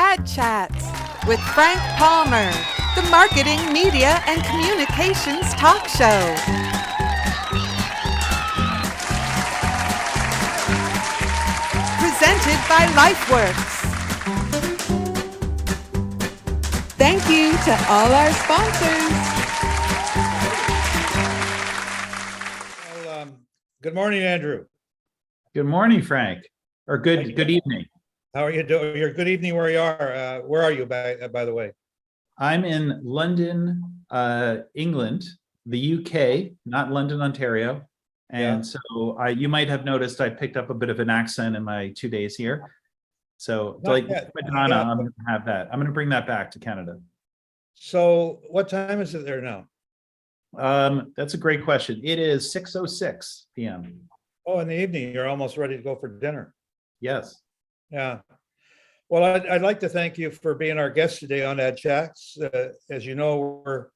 Ad Chats with Frank Palmer, the marketing, media, and communications talk show. Presented by LifeWorks. Thank you to all our sponsors. Well, good morning, Andrew. Good morning, Frank. Or good evening. How are you doing? Good evening where you are. Where are you, by the way? I'm in London, England, the UK, not London, Ontario. And so you might have noticed I picked up a bit of an accent in my 2 days here. So like Madonna, I'm going to have that. I'm going to bring that back to Canada. So what time is it there now? That's a great question. It is 6:06 p.m. Oh, in the evening, you're almost ready to go for dinner. Yes. Yeah. Well, I'd like to thank you for being our guest today on Ad Chats. As you know, we're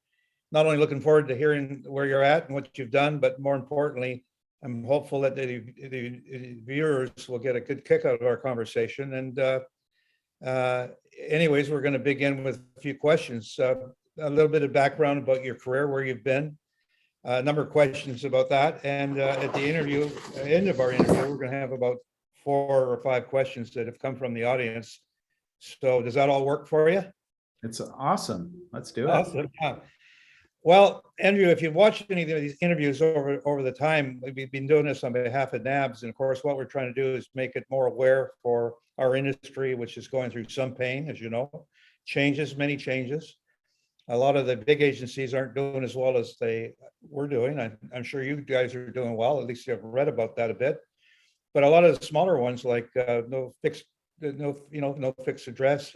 not only looking forward to hearing where you're at and what you've done, but more importantly, I'm hopeful that the viewers will get a good kick out of our conversation. And anyways, we're going to begin with a few questions. A little bit of background about your career, where you've been, a number of questions about that. And at the end of our interview, we're going to have about 4 or 5 questions that have come from the audience. So does that all work for you? It's awesome. Let's do it. Awesome. Yeah. Well, Andrew, if you've watched any of these interviews over the time, we've been doing this on behalf of nabs. And of course, what we're trying to do is make it more aware for our industry, which is going through some pain, as you know, many changes. A lot of the big agencies aren't doing as well as they were doing. I'm sure you guys are doing well. At least you've read about that a bit. But a lot of the smaller ones, like no fixed address,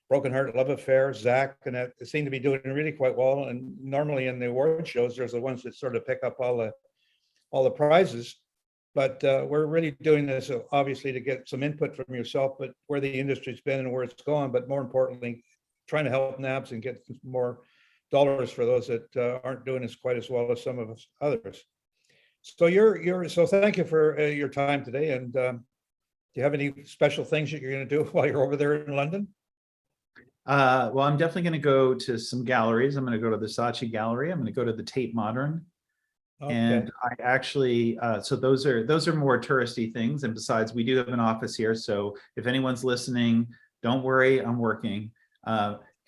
Broken Heart Love Affair, Zach, and that seem to be doing really quite well. And normally in the award shows, there's the ones that sort of pick up all the prizes. But we're really doing this obviously to get some input from yourself, but where the industry's been and where it's gone. But more importantly, trying to help nabs and get more dollars for those that aren't doing as quite as well as some of us others. So so thank you for your time today. And do you have any special things that you're going to do while you're over there in London? Well, I'm definitely going to go to some galleries. I'm going to go to the Saatchi Gallery. I'm going to go to the Tate Modern. Okay. And I actually, so those are more touristy things. And besides, we do have an office here. So if anyone's listening, don't worry, I'm working.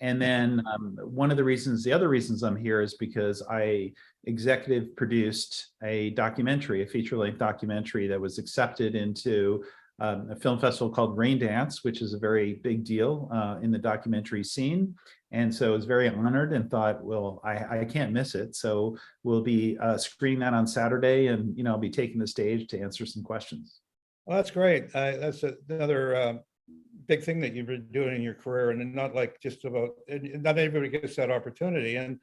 And then the other reasons I'm here is because I executive produced a feature-length documentary that was accepted into a film festival called Rain Dance, which is a very big deal in the documentary scene. And so I was very honored and thought, well, I can't miss it. So we'll be screening that on Saturday, and I'll be taking the stage to answer some questions. Well, that's great. That's another big thing that you've been doing in your career, and not like just about, not everybody gets that opportunity. And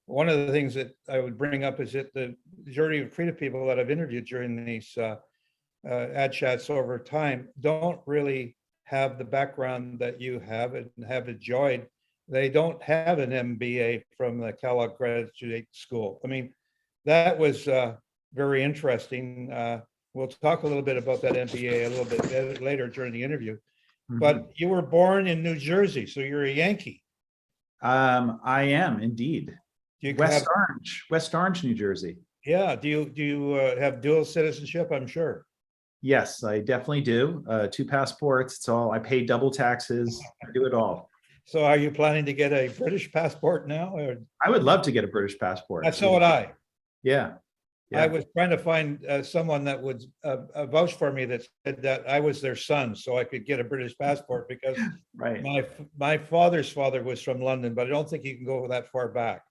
one of the things that I would bring up is that the majority of creative people that I've interviewed during these ad chats over time don't really have the background that you have and have enjoyed. They don't have an MBA from the Kellogg Graduate School. I mean, that was very interesting. We'll talk a little bit about that MBA a little bit later during the interview. Mm-hmm. But you were born in New Jersey, so you're a Yankee. I am indeed. West Orange, New Jersey. Yeah. Do you have dual citizenship? I'm sure. Yes, I definitely do. 2 passports. It's all. I pay double taxes. I do it all. So, are you planning to get a British passport now? Or? I would love to get a British passport. So would I. Yeah. I was trying to find someone that would vouch for me that said that I was their son, so I could get a British passport, because my father's father was from London, but I don't think you can go that far back.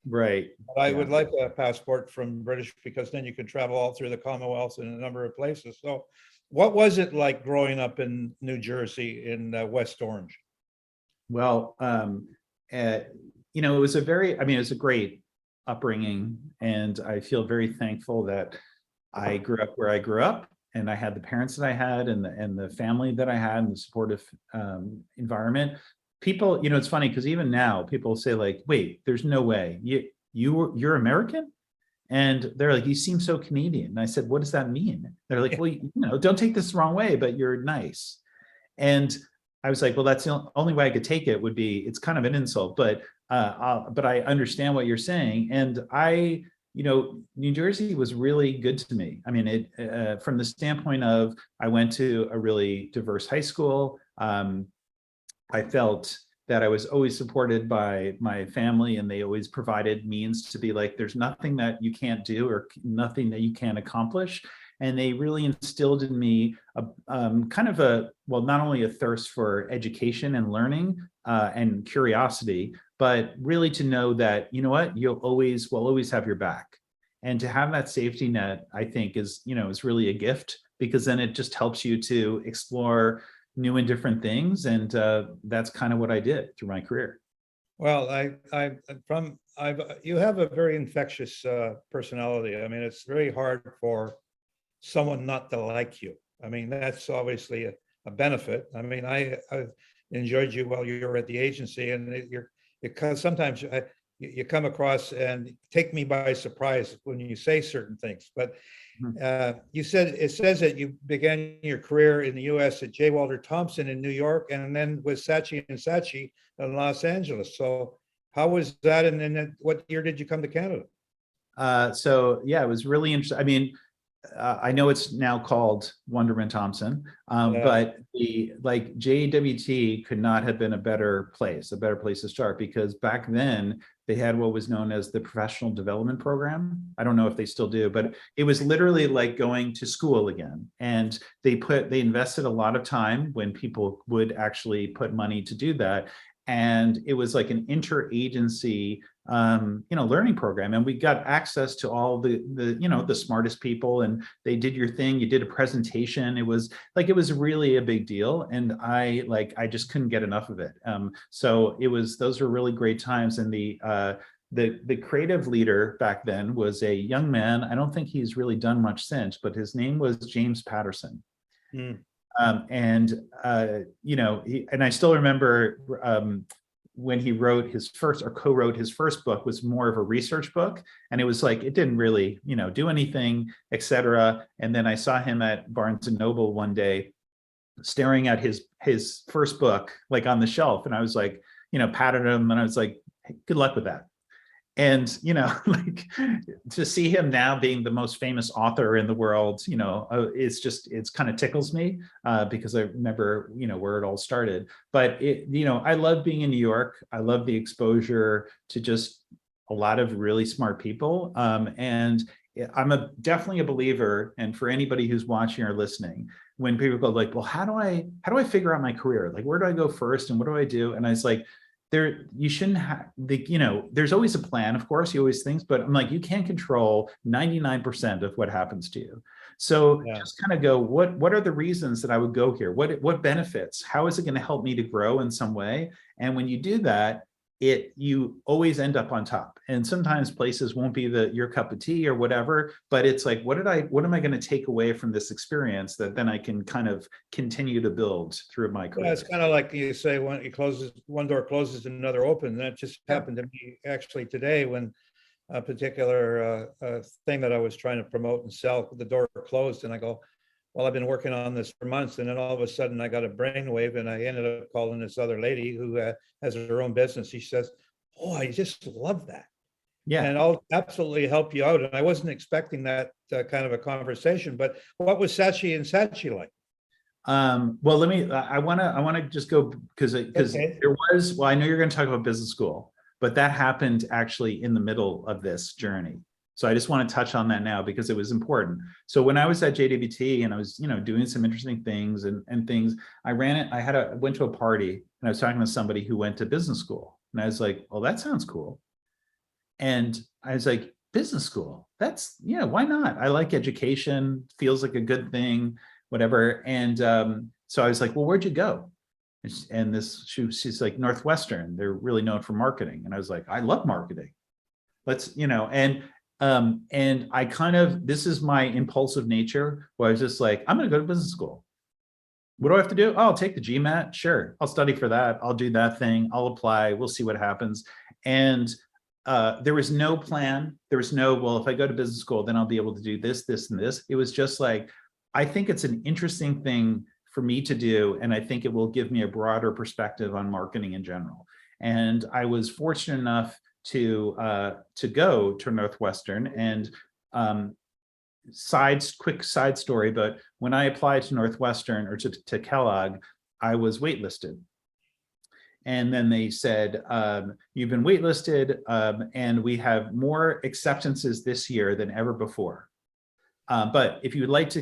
Right. But I would like a passport from British, because then you can travel all through the Commonwealth in a number of places. So what was it like growing up in New Jersey in West Orange? Well, it was it was a great upbringing, and I feel very thankful that I grew up where I grew up, and I had the parents that I had, and the family that I had, and the supportive environment. People, it's funny, because even now people say, like, wait, there's no way you're American, and they're like, you seem so Canadian. And I said, what does that mean? They're like, well, don't take this the wrong way, but you're nice. And I was like, well, that's the only way I could take it would be, it's kind of an insult, but I understand what you're saying. And New Jersey was really good to me. I mean, from the standpoint of, I went to a really diverse high school. I felt that I was always supported by my family, and they always provided means to be like, there's nothing that you can't do or nothing that you can't accomplish. And they really instilled in me not only a thirst for education and learning and curiosity, but really to know that, you know what, we'll always have your back. And to have that safety net, I think is really a gift, because then it just helps you to explore new and different things. And that's kind of what I did through my career. Well, you have a very infectious personality. I mean, it's very hard for someone not to like you. I mean, that's obviously a benefit. I mean, I enjoyed you while you were at the agency, and because sometimes you come across and take me by surprise when you say certain things. But it says that you began your career in the U.S. at J. Walter Thompson in New York, and then with Saatchi Saatchi in Los Angeles. So how was that? And then what year did you come to Canada? It was really interesting. I mean, I know it's now called Wunderman Thompson, but JWT could not have been a better place to start, because back then they had what was known as the Professional Development Program. I don't know if they still do, but it was literally like going to school again. And they invested a lot of time when people would actually put money to do that. And it was like an interagency learning program, and we got access to all the smartest people, and they did your thing. You did a presentation. It was really a big deal, and I just couldn't get enough of it. So those were really great times. And the creative leader back then was a young man. I don't think he's really done much since, but his name was James Patterson. And I still remember when he wrote his first, or co-wrote his first book, was more of a research book. And it was like, it didn't really, do anything, etc. And then I saw him at Barnes and Noble one day, staring at his first book, like on the shelf. And I was like, patted him, and I was like, hey, good luck with that. And, to see him now being the most famous author in the world, it's kind of tickles me because I remember, where it all started. But I love being in New York. I love the exposure to just a lot of really smart people. And I'm definitely a believer. And for anybody who's watching or listening, when people go like, well, how do I figure out my career? Like, where do I go first? And what do I do? And I was like, you shouldn't have there's always a plan, of course, you always think, but I'm like, you can't control 99% of what happens to you. So just kind of go, what are the reasons that I would go here? What benefits? How is it going to help me to grow in some way? And when you do that, you always end up on top. And sometimes places won't be your cup of tea or whatever, but it's like, what am I going to take away from this experience that then I can kind of continue to build through my career? Yeah, it's kind of like you say, when one door closes, another opens. That just happened to me actually today, when a particular thing that I was trying to promote and sell, the door closed, and I go, well, I've been working on this for months, and then all of a sudden I got a brainwave, and I ended up calling this other lady who has her own business. She says, "Oh, I just love that." Yeah, and I'll absolutely help you out. And I wasn't expecting that kind of a conversation. But what was Saatchi Saatchi like? Well, I want to just go because there was. Well, I know you're going to talk about business school, but that happened actually in the middle of this journey. So I just want to touch on that now because it was important. So when I was at JWT and I was, doing some interesting things and things, I went to a party and I was talking to somebody who went to business school, and I was like, well, that sounds cool. And I was like, business school, why not? I like education, feels like a good thing, whatever. And so I was like, well, where'd you go? And she's like, Northwestern, they're really known for marketing. And I was like, I love marketing. And I this is my impulsive nature, where I was just like, I'm going to go to business school. What do I have to do? Oh, I'll take the GMAT. Sure. I'll study for that. I'll do that thing. I'll apply. We'll see what happens. And there was no plan. There was no, well, if I go to business school, then I'll be able to do this, this, and this. It was just like, I think it's an interesting thing for me to do. And I think it will give me a broader perspective on marketing in general. And I was fortunate enough to go to Northwestern. And quick side story, but when I applied to Northwestern or to Kellogg, I was waitlisted. And then they said, you've been waitlisted, and we have more acceptances this year than ever before. But if you would like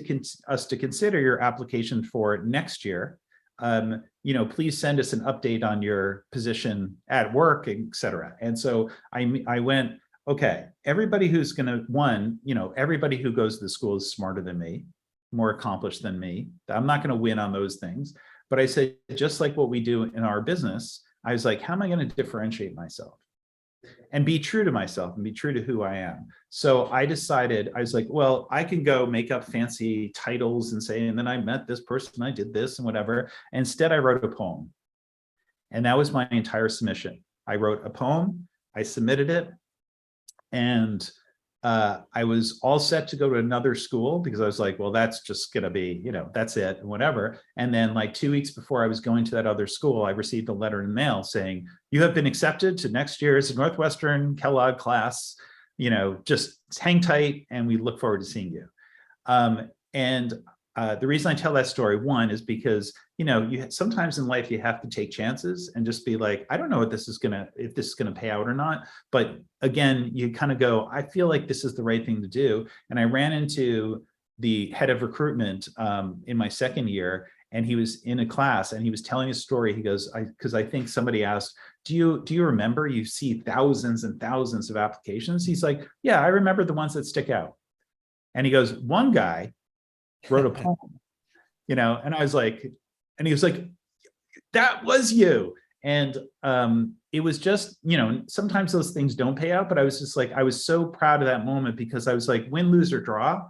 us to consider your application for next year, please send us an update on your position at work, et cetera. And so I went, okay, everybody who's everybody who goes to the school is smarter than me, more accomplished than me. I'm not going to win on those things. But I said, just like what we do in our business, I was like, how am I going to differentiate myself and be true to myself and be true to who I am? So I decided, I was like, well, I can go make up fancy titles and say, and then I met this person, I did this and whatever. Instead, I wrote a poem. And that was my entire submission. I wrote a poem, I submitted it, and I was all set to go to another school because I was like, well, that's just going to be, that's it, and whatever. And then like 2 weeks before I was going to that other school, I received a letter in the mail saying, you have been accepted to next year's Northwestern Kellogg class, just hang tight and we look forward to seeing you. The reason I tell that story, one, is because, sometimes in life you have to take chances and just be like, I don't know if this is gonna pay out or not. But again, you kind of go, I feel like this is the right thing to do. And I ran into the head of recruitment in my second year, and he was in a class and he was telling a story. He goes, because I think somebody asked, do you remember, you see thousands and thousands of applications? He's like, yeah, I remember the ones that stick out. And he goes, one guy wrote a poem, and I was like, and he was like, that was you. And it was just, sometimes those things don't pay out, but I was just like, I was so proud of that moment because I was like, win, lose, or draw,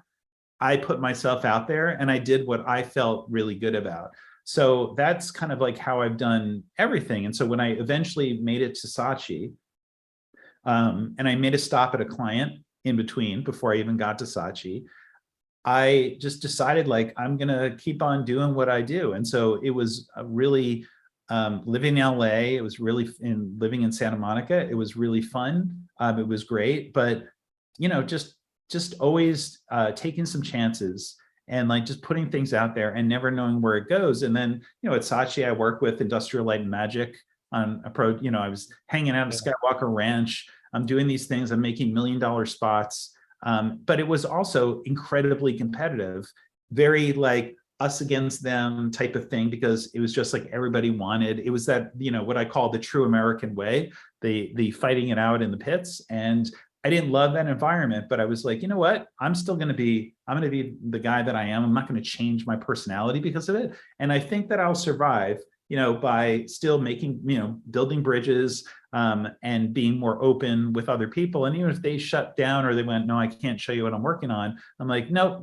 I put myself out there and I did what I felt really good about. So that's kind of like how I've done everything. And so when I eventually made it to Saatchi, and I made a stop at a client in between before I even got to Saatchi, I just decided like, I'm going to keep on doing what I do. And so it was really living in LA. It was really living in Santa Monica. It was really fun. It was great, but just always taking some chances and like just putting things out there and never knowing where it goes. And then, at Saatchi, I work with Industrial Light and Magic on I was hanging out at Skywalker Ranch. I'm doing these things. I'm making $1 million spots. But it was also incredibly competitive, very like us against them type of thing, because it was just like everybody wanted. It was that, what I call the true American way, the fighting it out in the pits. And I didn't love that environment, but I was like, you know what? I'm going to be the guy that I am. I'm not going to change my personality because of it. And I think that I'll survive, by still making, building bridges, and being more open with other people. And even if they shut down or they went, no, I can't show you what I'm working on, I'm like, no,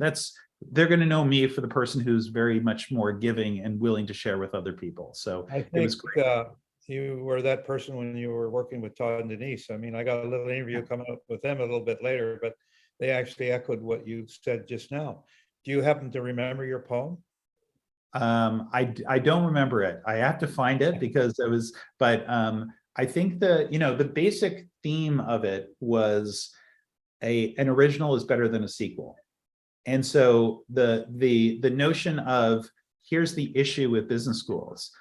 they're going to know me for the person who's very much more giving and willing to share with other people. So I think it was great. You were that person when you were working with Todd and Denise. I mean, I got a little interview coming up with them a little bit later, but they actually echoed what you said just now. Do you happen to remember your poem? I don't remember it. I have to find it because it was, but I think the basic theme of it was an original is better than a sequel. And so the notion of here's the issue with business schools,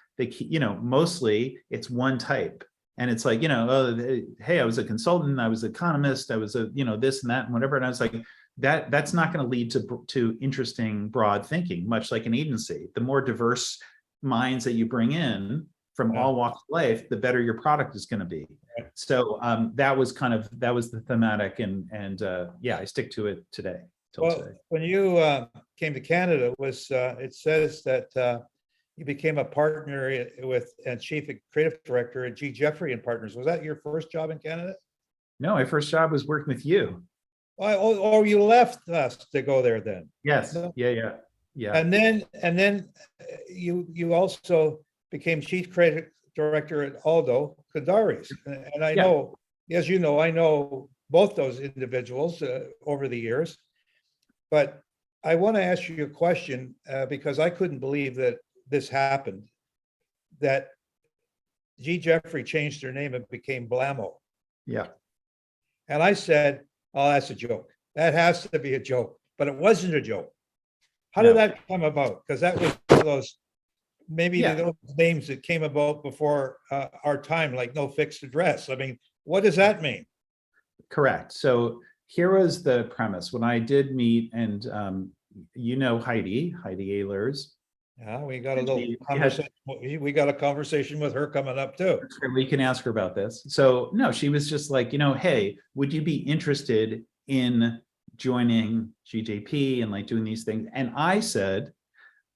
mostly it's one type. And it's like, hey, I was a consultant, I was an economist, I was a, this and that and whatever. And I was like, that's not going to lead to interesting, broad thinking, much like an agency. The more diverse minds that you bring in from all walks of life, the better your product is going to be. So that was the thematic, and I stick to it today. Today. When you came to Canada, it says that you became a partner with and chief creative director at G. Jeffrey and Partners. Was that your first job in Canada? No, my first job was working with you. Oh, you left us to go there then? Yes. No? Yeah. And then you also became chief creative director at Aldo Kadaris. And I know, as you know, I know both those individuals over the years. But I want to ask you a question because I couldn't believe that this happened, that G. Jeffrey changed their name and became Blamo. Yeah. And I said, oh, that's a joke. That has to be a joke. But it wasn't a joke. How did that come about? Because that was one of those, maybe those names that came about before our time, like no fixed address. I mean, what does that mean? Correct. So here was the premise. When I did meet, and you know Heidi Ehlers. Yeah, we got a little conversation. We got a conversation with her coming up too. We can ask her about this. So no, she was just like, hey, would you be interested in joining GJP and like doing these things? And I said,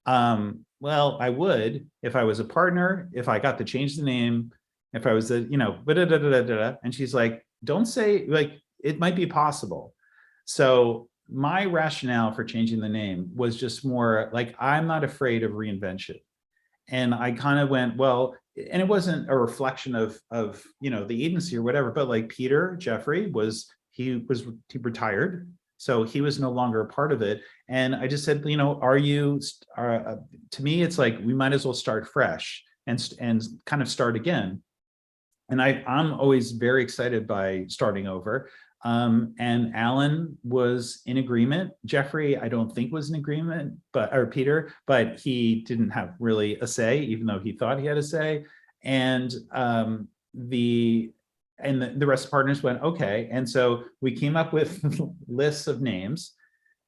well, I would if I was a partner, if I got to change the name, if I was a, and she's like, don't say, like, it might be possible. So my rationale for changing the name was just more like, I'm not afraid of reinvention. And I kind of went, well, and it wasn't a reflection of the agency or whatever, but like Peter Jeffrey he retired. So he was no longer a part of it. And I just said, to me, it's like, we might as well start fresh and kind of start again. And I'm always very excited by starting over. And Alan was in agreement. Jeffrey, I don't think was in agreement, or Peter, but he didn't have really a say, even though he thought he had a say. And the rest of the partners went, okay. And so we came up with lists of names.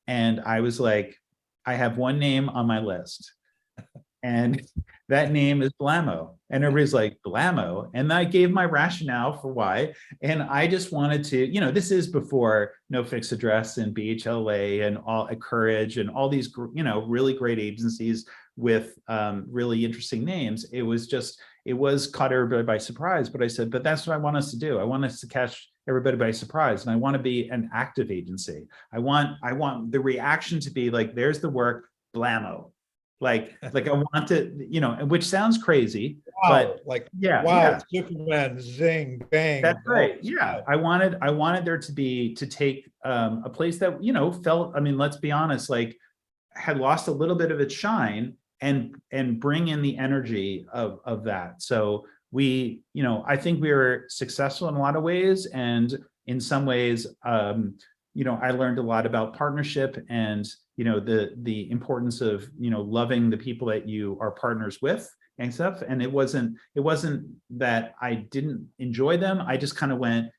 And I was like, I have one name on my list. And that name is Blamo. And everybody's like, Blamo. And I gave my rationale for why. And I just wanted to, this is before No Fixed Address and BHLA and all Courage and all these, really great agencies with really interesting names. It was caught everybody by surprise. But I said, but that's what I want us to do. I want us to catch everybody by surprise. And I want to be an active agency. I want the reaction to be like, there's the work, Blamo. Like I want to, which sounds crazy, but Superman, zing, bang. That's right. Yeah. I wanted there to take a place that, felt, let's be honest, like had lost a little bit of its shine and bring in the energy of that. So we, I think we were successful in a lot of ways. And in some ways, I learned a lot about partnership and, the importance of, loving the people that you are partners with and stuff. And it wasn't that I didn't enjoy them. I just kind of went,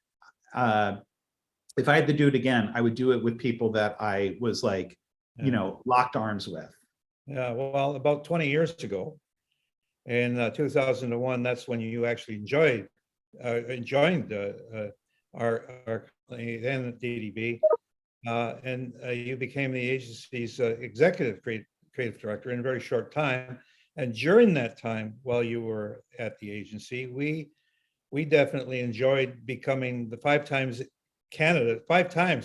if I had to do it again, I would do it with people that I was like, locked arms with. Yeah. Well, about 20 years ago in 2001, that's when you actually joined our then DDB. And you became the agency's executive creative director in a very short time. And during that time, while you were at the agency, we definitely enjoyed becoming the 5 times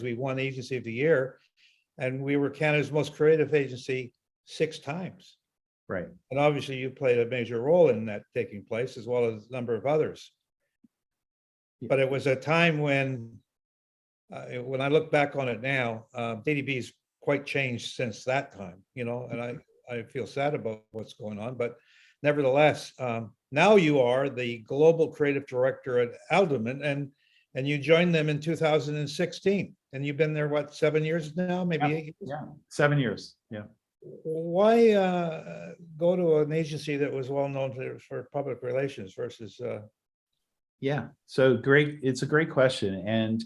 we won Agency of the Year, and we were Canada's most creative agency 6 times. Right. And obviously, you played a major role in that taking place, as well as a number of others. Yeah. But it was a time when I look back on it now, DDB's quite changed since that time, and I feel sad about what's going on, but nevertheless, now you are the global creative director at Edelman, and you joined them in 2016, and you've been there, 7 years now, maybe 8 years? Yeah, 7 years, yeah. Why go to an agency that was well known for public relations versus? Yeah, so great. It's a great question, and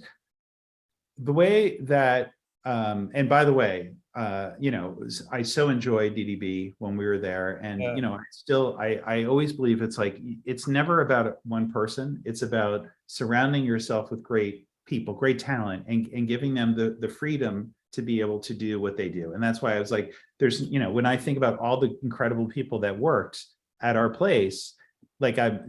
the way that, and by the way, I so enjoyed DDB when we were there, and I always believe it's like, it's never about one person. It's about surrounding yourself with great people, great talent, and giving them the freedom to be able to do what they do. And that's why I was like, there's, when I think about all the incredible people that worked at our place, like I,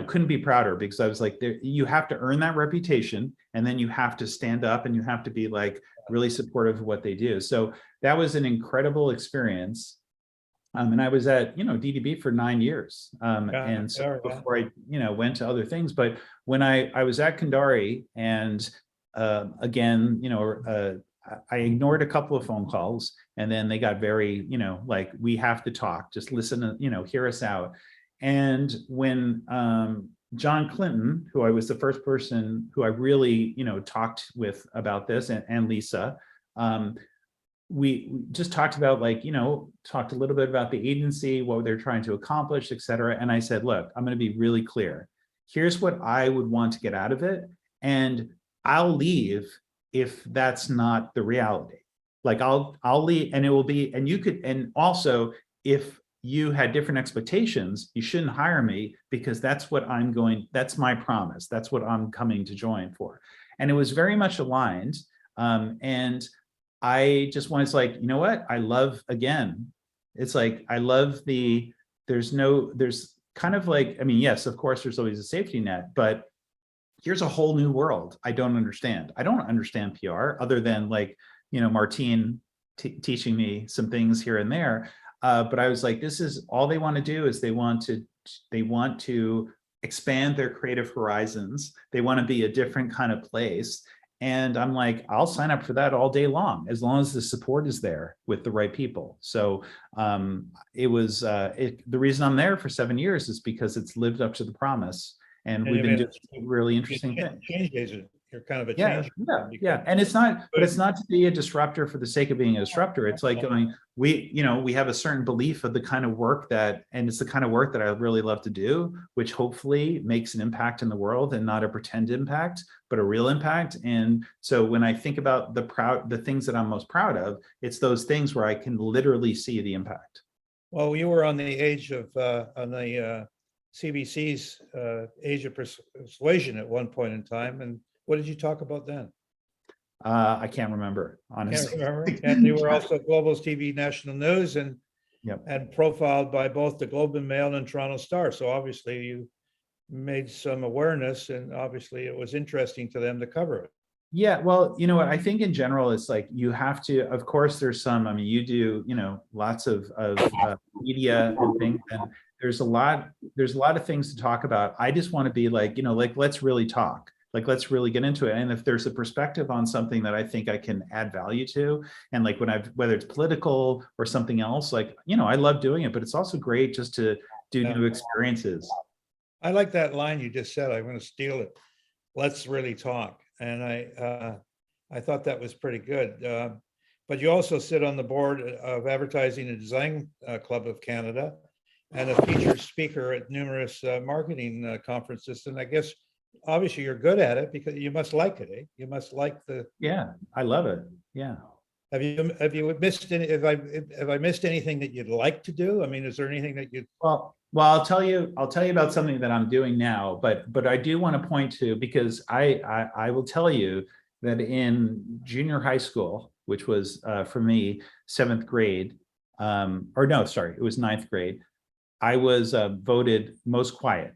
couldn't be prouder, because I was like, you have to earn that reputation, and then you have to stand up and you have to be like really supportive of what they do. So that was an incredible experience. And I was at, DDB for 9 years. And so before I, went to other things, but when I was at Kandari, and again, I ignored a couple of phone calls, And then they got very, like, we have to talk, just listen, hear us out. And when John Clinton, who I was the first person who I really, talked with about this, and Lisa, we just talked about, like, talked a little bit about the agency, what they're trying to accomplish, et cetera. And I said, look, I'm going to be really clear. Here's what I would want to get out of it. And I'll leave if that's not the reality. Like, I'll leave, and it will be, and you could, and also if you had different expectations, you shouldn't hire me, because that's my promise. That's what I'm coming to join for. And it was very much aligned. And I just wanted to, like, you know what? I love, again, it's like, I love there's kind of like, I mean, yes, of course, there's always a safety net, but here's a whole new world I don't understand. I don't understand PR other than, like, Martine teaching me some things here and there. But I was like, this is all they want to do, is they want to expand their creative horizons. They want to be a different kind of place. And I'm like, I'll sign up for that all day long, as long as the support is there with the right people. So it was the reason I'm there for 7 years is because it's lived up to the promise. And we've been doing really interesting things. You're kind of a change. Yeah. And it's not, but it's not to be a disruptor for the sake of being a disruptor. It's like going, we have a certain belief of the kind of work and it's the kind of work that I really love to do, which hopefully makes an impact in the world, and not a pretend impact, but a real impact. And so when I think about the things that I'm most proud of, it's those things where I can literally see the impact. Well, you were on the age of, on the CBC's age of persuasion at one point in time. And what did you talk about then? I can't remember, honestly. Can't remember. And you were also Global's TV National News, and profiled by both the Globe and Mail and Toronto Star. So obviously you made some awareness, and obviously it was interesting to them to cover it. Yeah, well, you know what, I think in general, it's like, you have to, of course, there's some, I mean, you do, lots of media and things, and there's a lot of things to talk about. I just want to be like, like, let's really talk. Like, let's really get into it. And if there's a perspective on something that I think I can add value to, and like whether it's political or something else, like, I love doing it, but it's also great just to do new experiences. I like that line you just said. I'm going to steal it. Let's really talk. And I thought that was pretty good. But you also sit on the board of Advertising and Design Club of Canada, and a featured speaker at numerous marketing conferences. And I guess obviously you're good at it, because you must like it, eh? You must like the. Yeah, I love it. Yeah. Have you missed any? Have I missed anything that you'd like to do? I mean, is there anything that you? Well, I'll tell you about something that I'm doing now, but I do want to point to, because I will tell you that in junior high school, which was for me 7th grade, or no, sorry, it was 9th grade, I was voted most quiet.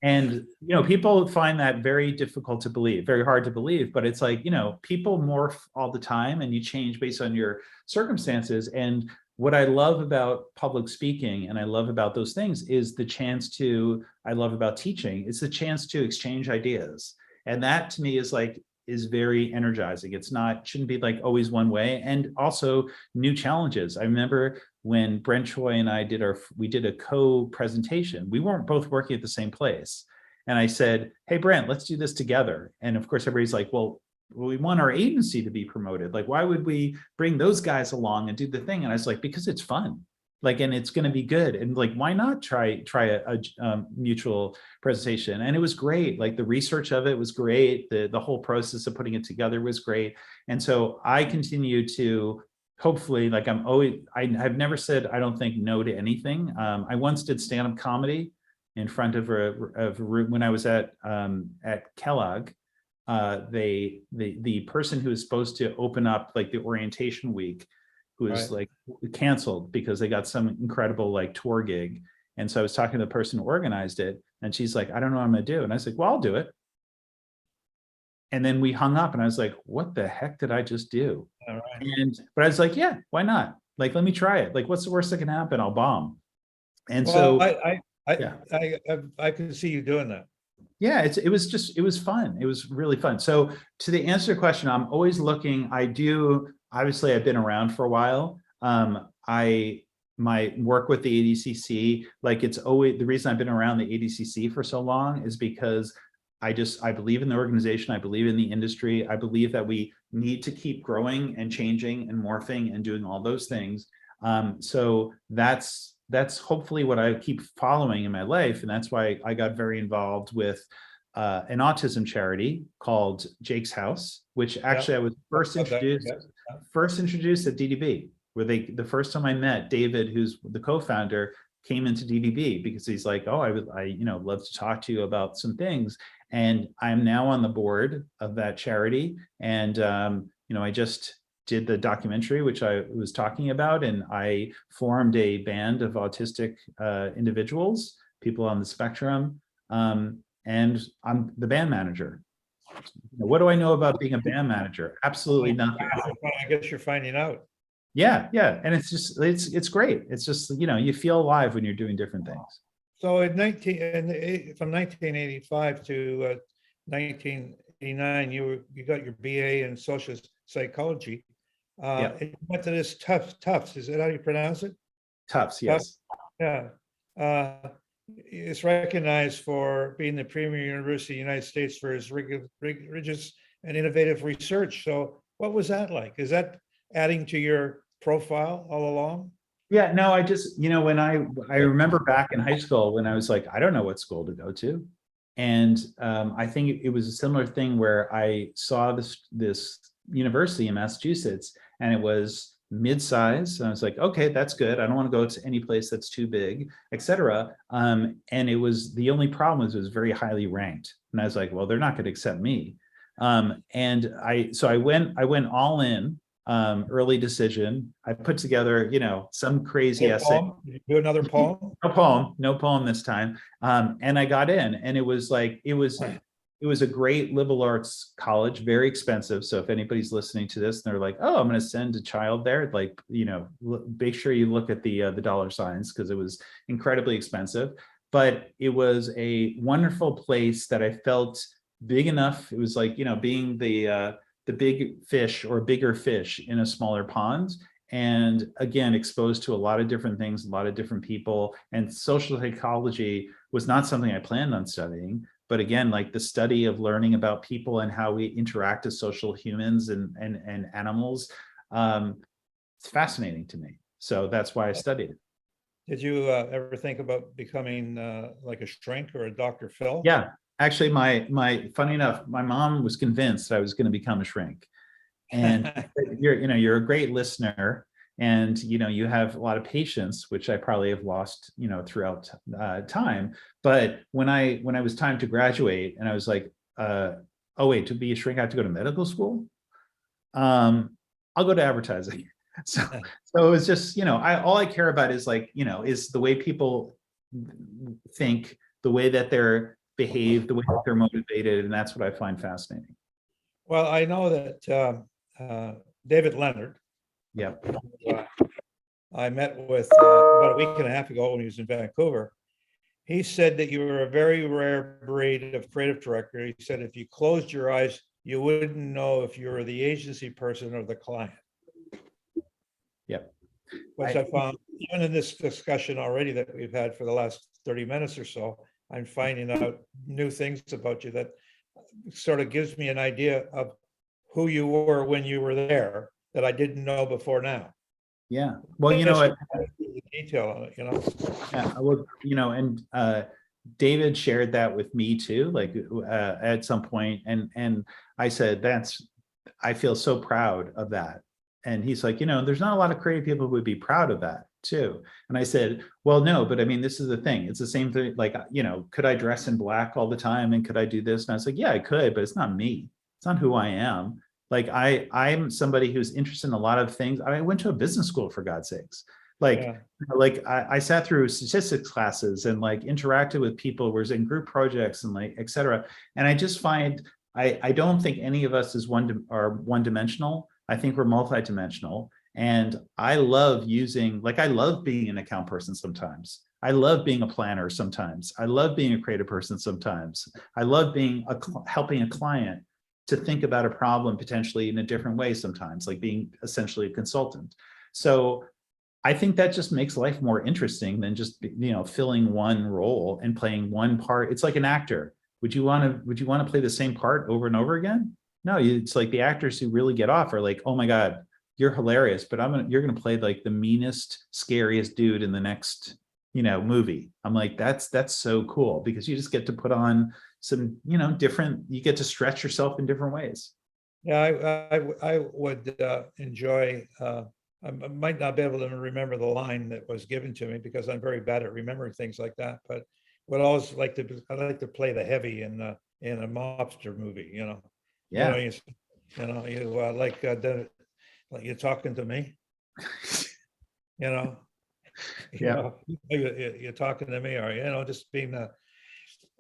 And, people find that very difficult to believe, very hard to believe, but it's like, people morph all the time, and you change based on your circumstances. And what I love about public speaking, and I love about those things, is the chance I love about teaching, it's the chance to exchange ideas. And that to me is very energizing. Shouldn't be like always one way, and also new challenges. I remember when Brent Choi and I did a co-presentation. We weren't both working at the same place. And I said, hey, Brent, let's do this together. And of course, everybody's like, well, we want our agency to be promoted. Like, why would we bring those guys along and do the thing? And I was like, because it's fun. Like, and it's going to be good. And like, why not try a mutual presentation? And it was great. Like, the research of it was great. The whole process of putting it together was great. And so I continue to, hopefully, like, I've never said, I don't think no to anything. I once did stand-up comedy in front of a room when I was at Kellogg. The person who was supposed to open up like the orientation week, who was like canceled because they got some incredible like tour gig. And so I was talking to the person who organized it, and she's like, I don't know what I'm gonna do. And I was like, well, I'll do it. And then we hung up, and I was like, what the heck did I just do? All right. But I was like, yeah, why not? Like, let me try it. Like, what's the worst that can happen? I'll bomb. And well, so I can see you doing that. Yeah, it was fun. It was really fun. So to the answer to your question, I'm always looking. obviously I've been around for a while. My work with the ADCC, like it's always, the reason I've been around the ADCC for so long is because I believe in the organization. I believe in the industry. I believe that we need to keep growing and changing and morphing and doing all those things. So that's hopefully what I keep following in my life. And that's why I got very involved with an autism charity called Jake's House, which actually I was first introduced at DDB, where the first time I met David, who's the co-founder, came into DDB because he's like, oh, I love to talk to you about some things. And I'm now on the board of that charity. And, I just did the documentary, which I was talking about, and I formed a band of autistic individuals, people on the spectrum. And I'm the band manager. What do I know about being a band manager? Absolutely nothing. I guess you're finding out. Yeah. And it's great. It's just, you feel alive when you're doing different things. So from 1985 to 1989, you got your BA in social psychology. And you went to this Tufts. Is that how you pronounce it? Tufts, yes. Yeah. It's recognized for being the premier university in the United States for its rigorous and innovative research. So what was that like? Is that adding to your profile all along? Yeah, no, I just, when I remember back in high school when I was like, I don't know what school to go to. And I think it was a similar thing where I saw this university in Massachusetts, and it was mid-size. And I was like, okay, that's good. I don't want to go to any place that's too big, etc. And it was, the only problem was it was very highly ranked. And I was like, well, they're not going to accept me. And I went all in, early decision. I put together, some crazy essay. Did you do another poem? No poem this time. And I got in, and it was like, it was a great liberal arts college, very expensive. So if anybody's listening to this and they're like, oh, I'm going to send a child there, like, make sure you look at the dollar signs, because it was incredibly expensive. But it was a wonderful place that I felt big enough. It was like, being the big fish or bigger fish in a smaller pond. And again, exposed to a lot of different things, a lot of different people. And social psychology was not something I planned on studying. But again, like the study of learning about people and how we interact as social humans and animals, it's fascinating to me. So that's why I studied it. Did you ever think about becoming like a shrink or a Dr. Phil? Yeah, actually, funny enough, my mom was convinced I was going to become a shrink. And you're a great listener, and you have a lot of patience, which I probably have lost throughout time. But when I was time to graduate, and I was like, oh wait, to be a shrink I have to go to medical school. I'll go to advertising. So it was just, all I care about is like, is the way people think, the way that they're behave, the way that they're motivated, and that's what I find fascinating. Well, I know that David Leonard. Yeah. I met with about a week and a half ago when he was in Vancouver. He said that you were a very rare breed of creative director. He said if you closed your eyes, you wouldn't know if you were the agency person or the client. Yep. Which I found, even in this discussion already that we've had for the last 30 minutes or so, I'm finding out new things about you that sort of gives me an idea of who you were when you were there that I didn't know before now. Yeah. Well, what? Detail on it, Yeah. Well, and David shared that with me too, like at some point, and I said, I feel so proud of that. And he's like, there's not a lot of creative people who would be proud of that too. And I said, well, no, but I mean, this is the thing. It's the same thing. Like, could I dress in black all the time? And could I do this? And I was like, yeah, I could, but it's not me. It's not who I am. Like I'm somebody who's interested in a lot of things. I went to a business school, for God's sakes. I sat through statistics classes and like interacted with people, was in group projects and like, et cetera. And I just find, I don't think any of us are one-dimensional. I think we're multidimensional. And I love I love being an account person sometimes. I love being a planner sometimes. I love being a creative person sometimes. I love helping a client. to think about a problem potentially in a different way sometimes, like being essentially a consultant. So I think that just makes life more interesting than just, filling one role and playing one part. It's like an actor. Would you want to play the same part over and over again? No, it's like the actors who really get off are like, oh my God, you're hilarious, but you're gonna play like the meanest, scariest dude in the next, movie. I'm like, that's so cool, because you just get to put on some, you get to stretch yourself in different ways. Yeah, I would enjoy. I might not be able to remember the line that was given to me because I'm very bad at remembering things like that. But would always I like to play the heavy in a mobster movie. Yeah. Like you're talking to me. you know, you Yeah. know, you're talking to me, or just being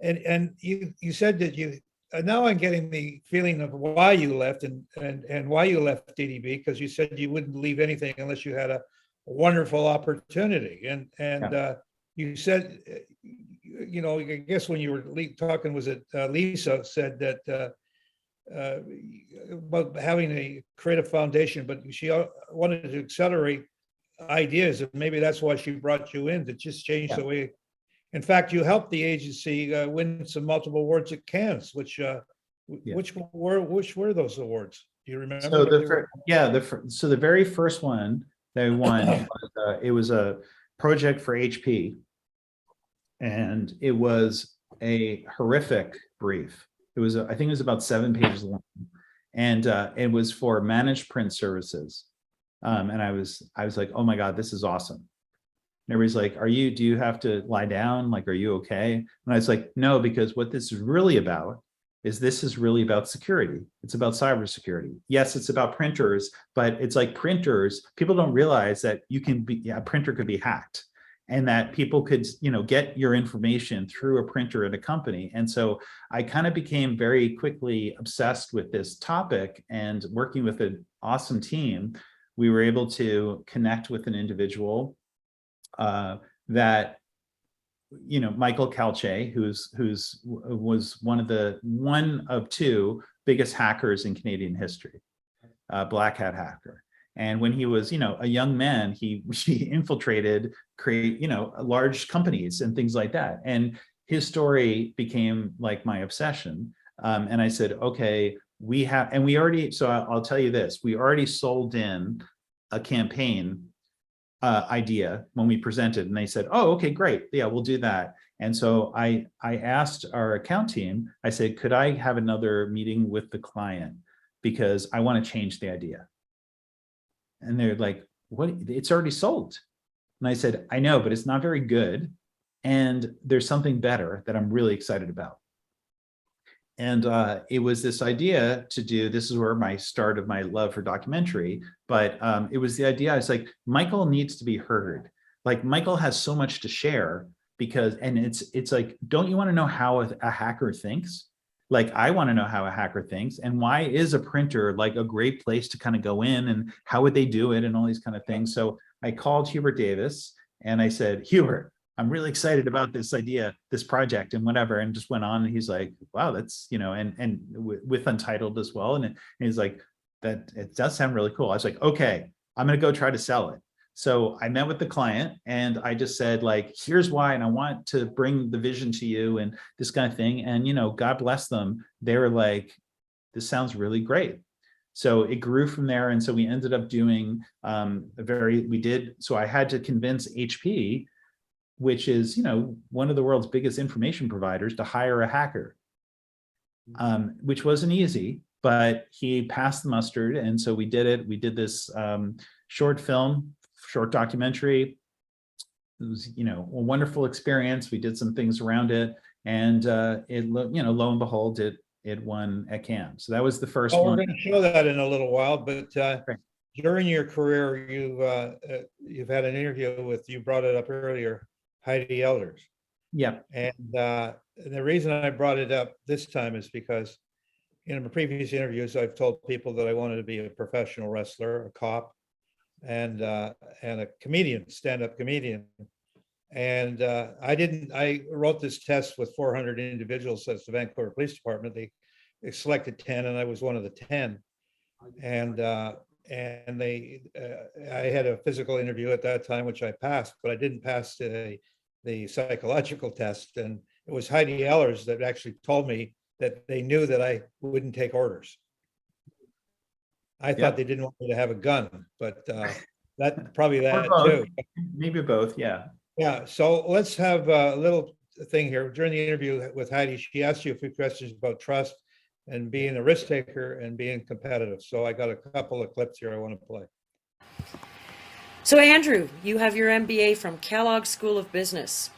and you said that you now I'm getting the feeling of why you left and why you left DDB, because you said you wouldn't leave anything unless you had a wonderful opportunity. And you said, I guess when you were talking, was it Lisa said that about having a creative foundation, but she wanted to accelerate ideas, and maybe that's why she brought you in, to just change the way. In fact, you helped the agency win some multiple awards at Cannes, which were those awards? Do you remember? So the very first one they won was, it was a project for HP, and it was a horrific brief. It was I think it was about 7 pages long, and it was for managed print services. And I was like, oh my God, this is awesome. And everybody's like, do you have to lie down? Like, are you okay? And I was like, no, because what this is really about security. It's about cybersecurity. Yes, it's about printers, but it's like printers. People don't realize that a printer could be hacked, and that people could, get your information through a printer at a company. And so I kind of became very quickly obsessed with this topic, and working with an awesome team, we were able to connect with an individual that, Michael Calche, was one of two biggest hackers in Canadian history, black hat hacker. And when he was, a young man, he infiltrated, large companies and things like that. And his story became like my obsession. And I said, okay, I'll tell you this, we already sold in a campaign idea when we presented, and they said, oh, okay, great, yeah, we'll do that. And so I asked our account team, I said, could I have another meeting with the client, because I want to change the idea. And they're like, what? It's already sold. And I said, I know, but it's not very good, and there's something better that I'm really excited about. And it was this idea to do, this is where my start of my love for documentary, but it was the idea, I was like, Michael needs to be heard. Like, Michael has so much to share, and it's like, don't you want to know how a hacker thinks? Like, I want to know how a hacker thinks, and why is a printer like a great place to kind of go in, and how would they do it, and all these kind of things. So I called Hubert Davis and I said, Hubert, I'm really excited about this idea, this project, and whatever, and just went on. And he's like, wow, that's, and with Untitled as well. And he's like, that it does sound really cool. I was like, okay, I'm going to go try to sell it. So I met with the client and I just said, like, here's why, and I want to bring the vision to you and this kind of thing. And, God bless them. They were like, this sounds really great. So it grew from there. And so we ended up doing so I had to convince HP, which is, one of the world's biggest information providers, to hire a hacker, which wasn't easy, but he passed the mustard. And so we did it. We did this short documentary. It was, a wonderful experience. We did some things around it, and lo and behold, it won at Cannes. So that was the first one. We're going to show that in a little while, but during your career, you've had an interview with, you brought it up earlier, Heidi Elders. Yeah. And the reason I brought it up this time is because in my previous interviews, I've told people that I wanted to be a professional wrestler, a cop, and a comedian, stand-up comedian. And I wrote this test with 400 individuals at the Vancouver Police Department. They selected 10, and I was one of the 10. And they, I had a physical interview at that time, which I passed, but I didn't pass the psychological test. And it was Heidi Ellers that actually told me that they knew that I wouldn't take orders. I thought they didn't want me to have a gun, but that probably that too. Maybe both, yeah. Yeah, so let's have a little thing here. During the interview with Heidi, she asked you a few questions about trust and being a risk taker and being competitive. So I got a couple of clips here I want to play. So Andrew, you have your MBA from Kellogg School of Business.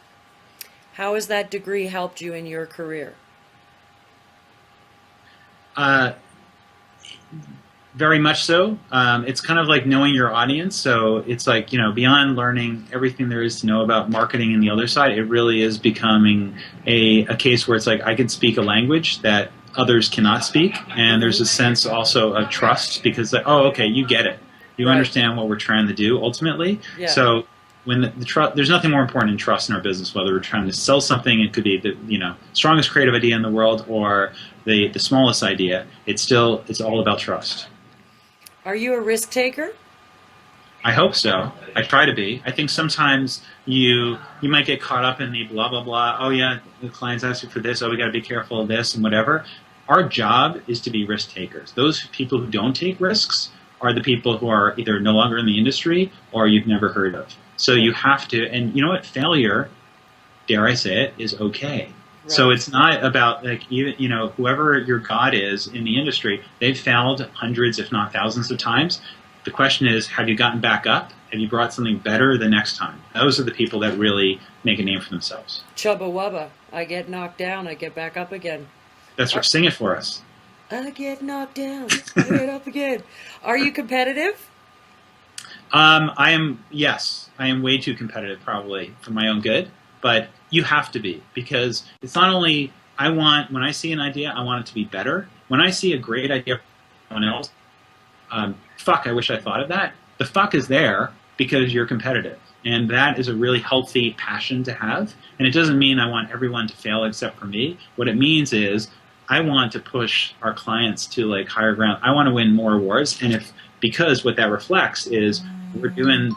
How has that degree helped you in your career? Very much so. It's kind of like knowing your audience. So it's like, you know, beyond learning everything there is to know about marketing and the other side, it really is becoming a case where it's like I can speak a language that others cannot speak. And there's a sense also of trust because, like, oh, okay, you get it. You understand what we're trying to do ultimately. Yeah. So when the trust, there's nothing more important than trust in our business, whether we're trying to sell something, it could be the, you know, strongest creative idea in the world or the smallest idea. It's all about trust. Are you a risk taker? I hope so. I try to be. I think sometimes you might get caught up in the blah, blah, blah. Oh, yeah, the client's asking for this. Oh, we got to be careful of this and whatever. Our job is to be risk takers. Those people who don't take risks are the people who are either no longer in the industry or you've never heard of. So you have to, and you know what? Failure, dare I say it, is okay. Right. So it's not about, like, you know, whoever your God is in the industry, they've failed hundreds, if not thousands of times. The question is, have you gotten back up? Have you brought something better the next time? Those are the people that really make a name for themselves. Chubba wubba. I get knocked down, I get back up again. That's right. Sing it for us. I get knocked down, I get up again. Are you competitive? Yes, I am way too competitive probably for my own good, but you have to be, because it's not only, when I see an idea, I want it to be better. When I see a great idea from someone else, I wish I thought of that. The fuck is there because you're competitive. And that is a really healthy passion to have. And it doesn't mean I want everyone to fail except for me. What it means is I want to push our clients to like higher ground. I want to win more awards. And because what that reflects is we're doing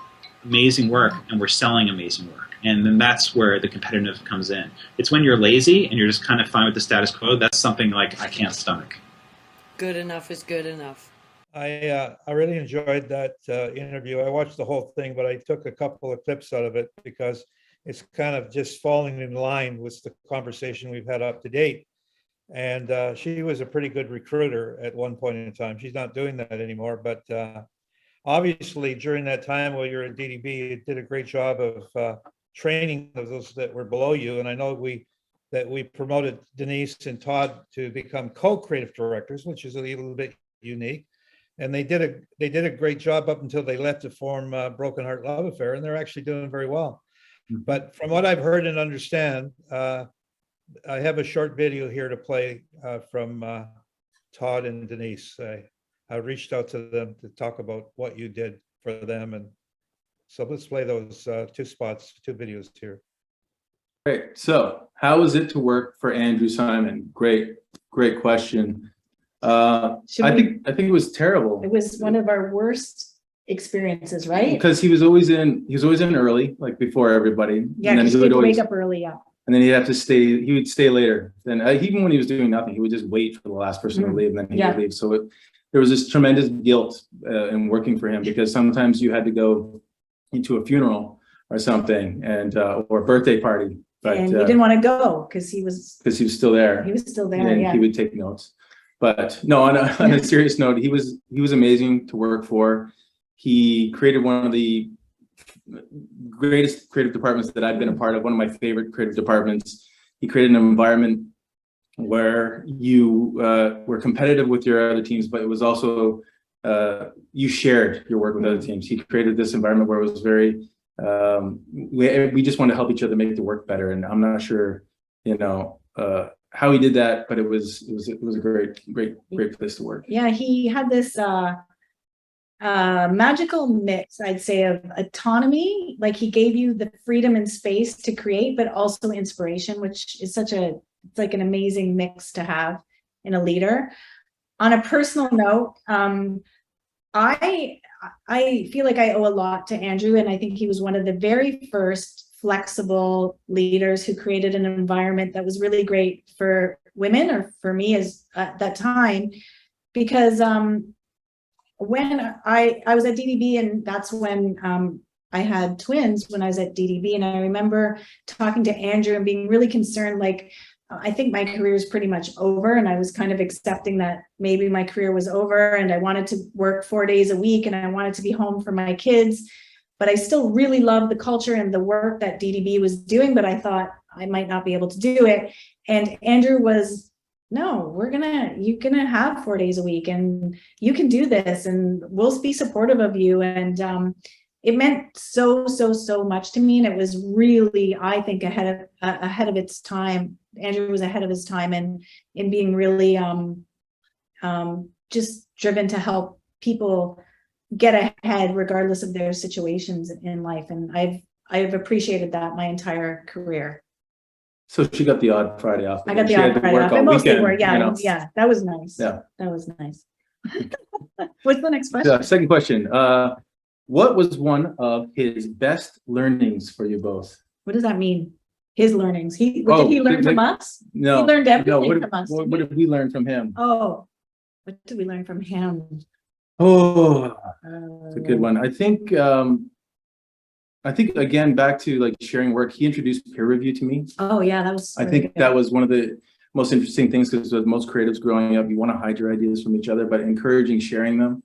amazing work and we're selling amazing work. And then that's where the competitiveness comes in. It's when you're lazy and you're just kind of fine with the status quo. That's something like I can't stomach. Good enough is good enough. I really enjoyed that interview. I watched the whole thing, but I took a couple of clips out of it because it's kind of just falling in line with the conversation we've had up to date. And she was a pretty good recruiter at one point in time. She's not doing that anymore, but obviously during that time while you're at DDB, you did a great job of training of those that were below you. And I know that we promoted Denise and Todd to become co-creative directors, which is a little bit unique. And they did a great job up until they left to form Broken Heart Love Affair, and they're actually doing very well. Mm-hmm. But from what I've heard and understand, I have a short video here to play from Todd and Denise. I reached out to them to talk about what you did for them, and so let's play those two videos here. Great. So, how was it to work for Andrew Simon? Great question. I think it was terrible. It was one of our worst experiences, right? Because he was always in early, like before everybody. Yeah, because he would wake up early, yeah. And then he'd have to stay. He would stay later. Then even when he was doing nothing, he would just wait for the last person to leave, and then he would leave. So there was this tremendous guilt in working for him, because sometimes you had to go into a funeral or something, and or a birthday party. But, and you didn't want to go because he was still there. He was still there, and yeah. He would take notes. But no, on a serious note, he was amazing to work for. He created one of the greatest creative departments that I've been a part of, one of my favorite creative departments. He created an environment where you were competitive with your other teams, but it was also you shared your work with other teams. He created this environment where it was very we just want to help each other make the work better. And I'm not sure, how he did that, but it was a great place to work. Yeah, he had this magical mix, I'd say, of autonomy. Like, he gave you the freedom and space to create, but also inspiration, which is it's like an amazing mix to have. in a leader. On a personal note, I feel like I owe a lot to Andrew, and I think he was one of the very first flexible leaders who created an environment that was really great for women, or for me as at that time, because when I was at DDB, and that's when I had twins when I was at DDB, and I remember talking to Andrew and being really concerned, like, I think my career is pretty much over, and I was kind of accepting that maybe my career was over, and I wanted to work 4 days a week, and I wanted to be home for my kids, but I still really loved the culture and the work that DDB was doing, but I thought I might not be able to do it. And Andrew was, no, you're gonna have 4 days a week, and you can do this, and we'll be supportive of you. And it meant so much to me, and it was really, I think, ahead of its time. Andrew was ahead of his time, and in being really just driven to help people get ahead regardless of their situations in life. And I've appreciated that my entire career. So she got the odd Friday off. I got the She had odd to Friday work off. all I mostly weekend, work. Yeah, you know? yeah, that was nice. Yeah. That was nice. What's the next question? Second question. What was one of his best learnings for you both? What does that mean? His learnings. What did he learn from us? No. He learned everything what, from us. What did we learn from him? Oh, what did we learn from him? Oh, it's a good one. I think again, back to like sharing work, he introduced peer review to me. Oh yeah, that was. I think that was one of the most interesting things, because with most creatives growing up, you want to hide your ideas from each other, but encouraging sharing them.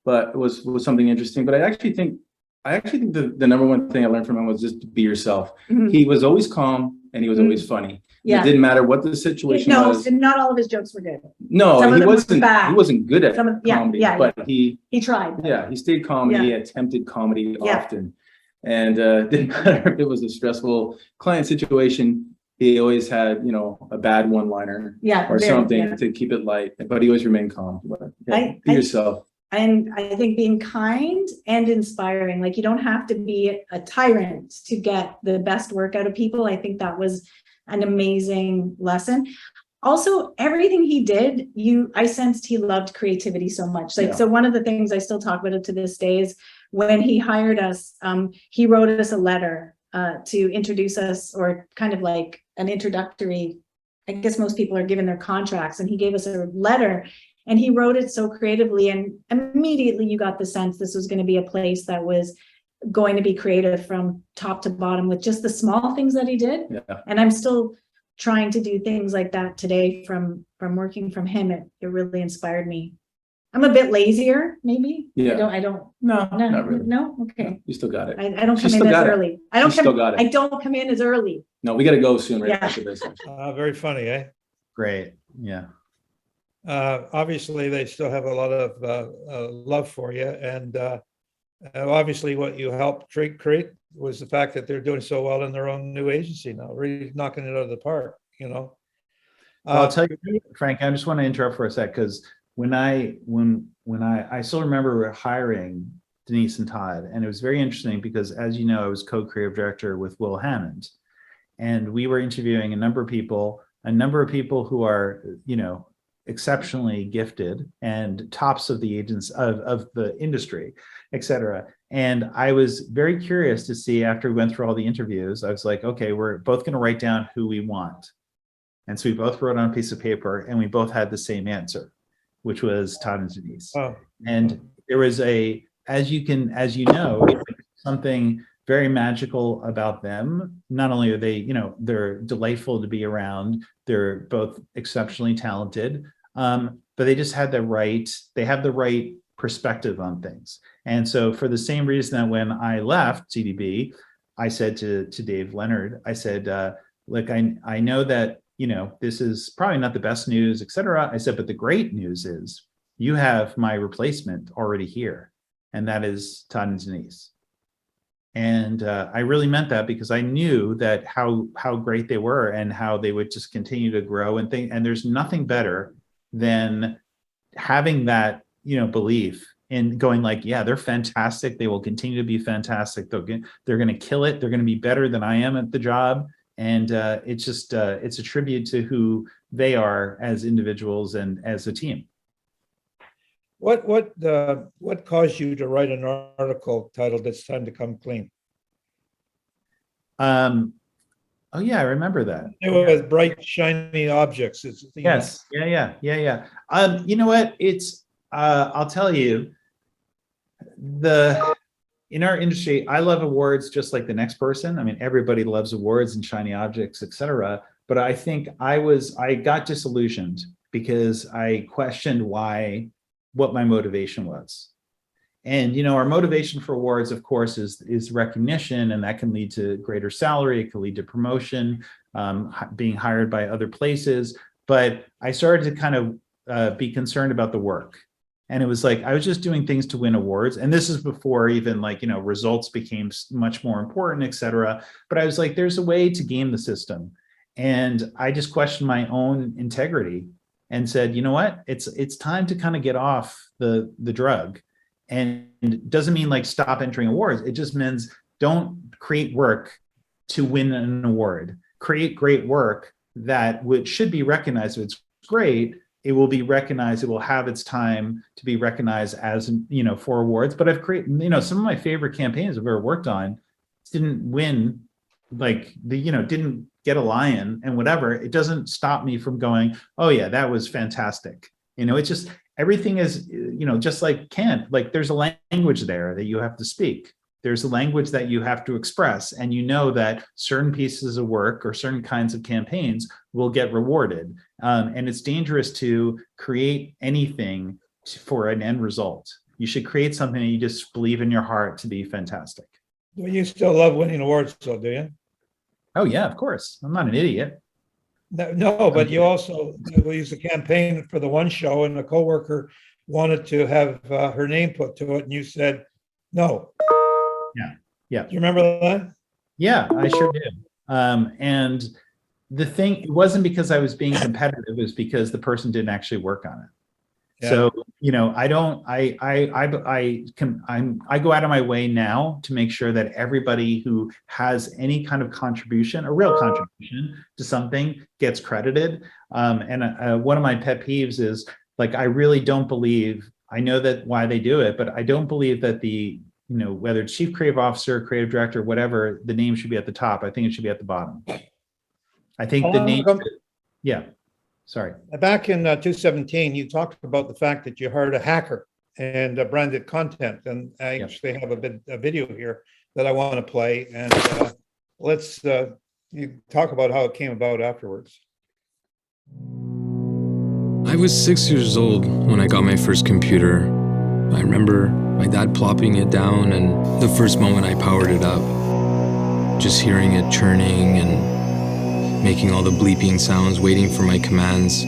But it was something interesting. But I actually think the number one thing I learned from him was just to be yourself. Mhm. He was always calm, and he was always funny. Yeah. It didn't matter what the situation No, was. not all of his jokes were good. No, Some of he them were wasn't. bad. He wasn't good at Yeah, comedy, yeah, but he tried. he stayed calm. Yeah. He attempted comedy Yeah. often, and didn't matter if it was a stressful client situation. He always had, a bad one-liner, Yeah, or very, something yeah. to keep it light. But he always remained calm. But, be yourself. And I think being kind and inspiring, like, you don't have to be a tyrant to get the best work out of people. I think that was an amazing lesson. Also, everything he did, I sensed he loved creativity so much. Like, so one of the things I still talk about it to this day is when he hired us, he wrote us a letter to introduce us, or kind of like an introductory, I guess most people are given their contracts, and he gave us a letter, and he wrote it so creatively, and immediately you got the sense this was going to be a place that was going to be creative from top to bottom with just the small things that he did. Yeah. And I'm still trying to do things like that today from working from him. It really inspired me. I'm a bit lazier, maybe. Yeah. I don't. No, not really. No, okay. No, you still got it. I don't She come still in as got it. early. I don't She still got it. I don't come in as early. No, we got to go soon, right Yeah. after this. Very funny, eh? Great. Yeah. Obviously, they still have a lot of love for you, and obviously, what you helped create was the fact that they're doing so well in their own new agency now, really knocking it out of the park. Well, I'll tell you, Frank, I just want to interrupt for a sec, because when I still remember hiring Denise and Todd, and it was very interesting because, as you know, I was co-creative director with Will Hammond, and we were interviewing a number of people who are, exceptionally gifted and tops of the agents of the industry, et cetera. And I was very curious to see, after we went through all the interviews, I was like, okay, we're both going to write down who we want. And so we both wrote on a piece of paper, and we both had the same answer, which was Todd and Denise. Oh. And there was as you know, something very magical about them. Not only are they, they're delightful to be around, they're both exceptionally talented, but they just had the right perspective on things. And so for the same reason that when I left CDB, I said to Dave Leonard, I said, look, I know that, this is probably not the best news, et cetera. I said, but the great news is you have my replacement already here, and that is Todd and Denise. And I really meant that, because I knew that how great they were and how they would just continue to grow and think. And there's nothing better than having that, belief in going like, yeah, they're fantastic. They will continue to be fantastic. They're going to kill it. They're going to be better than I am at the job. And it's just it's a tribute to who they are as individuals and as a team. What caused you to write an article titled "It's Time to Come Clean"? Oh yeah, I remember that. It was bright, shiny objects. It's, Yes. Yeah. You know what? It's I'll tell you, in our industry, I love awards just like the next person. I mean, everybody loves awards and shiny objects, etc. But I think I got disillusioned because I questioned what my motivation was. And our motivation for awards, of course, is recognition, and that can lead to greater salary. It can lead to promotion, being hired by other places. But I started to kind of be concerned about the work. And it was like, I was just doing things to win awards. And this is before even results became much more important, et cetera. But I was like, there's a way to game the system. And I just questioned my own integrity and said, you know what, it's time to kind of get off the drug. And it doesn't mean like stop entering awards. It just means don't create work to win an award. Create great work that should be recognized. If it's great, it will be recognized. It will have its time to be recognized as, for awards. But I've created, some of my favorite campaigns I've ever worked on didn't win, didn't get a lion and whatever. It doesn't stop me from going, oh yeah, that was fantastic. It's just, everything is, just like Kant, like there's a language there that you have to speak. There's a language that you have to express, and that certain pieces of work or certain kinds of campaigns will get rewarded. And it's dangerous to create anything for an end result. You should create something that you just believe in your heart to be fantastic. Well, you still love winning awards, though, do you? Oh yeah, of course. I'm not an idiot. No, but you also used a campaign for the one show, and a coworker wanted to have her name put to it, and you said no. Yeah. Do you remember that? Yeah, I sure did. And the thing, it wasn't because I was being competitive, it was because the person didn't actually work on it. Yeah. So, I go out of my way now to make sure that everybody who has any kind of contribution, a real contribution to something, gets credited. And one of my pet peeves is, like, I really don't believe, I know that why they do it, but I don't believe that whether it's chief creative officer, creative director, whatever, the name should be at the top. I think it should be at the bottom. I think the name, yeah. Sorry. Back in 2017, you talked about the fact that you hired a hacker and branded content. And I actually have a video here that I want to play. And let's you talk about how it came about afterwards. I was 6 years old when I got my first computer. I remember my dad plopping it down, and the first moment I powered it up, just hearing it churning and making all the bleeping sounds, waiting for my commands.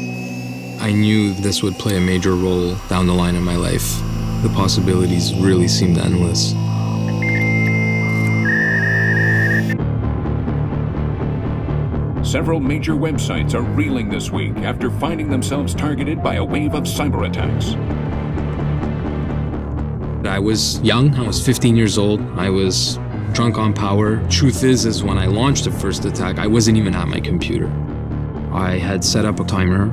I knew this would play a major role down the line in my life. The possibilities really seemed endless. Several major websites are reeling this week after finding themselves targeted by a wave of cyber attacks. I was young, I was 15 years old, I was drunk on power. Truth is when I launched the first attack, I wasn't even at my computer. I had set up a timer.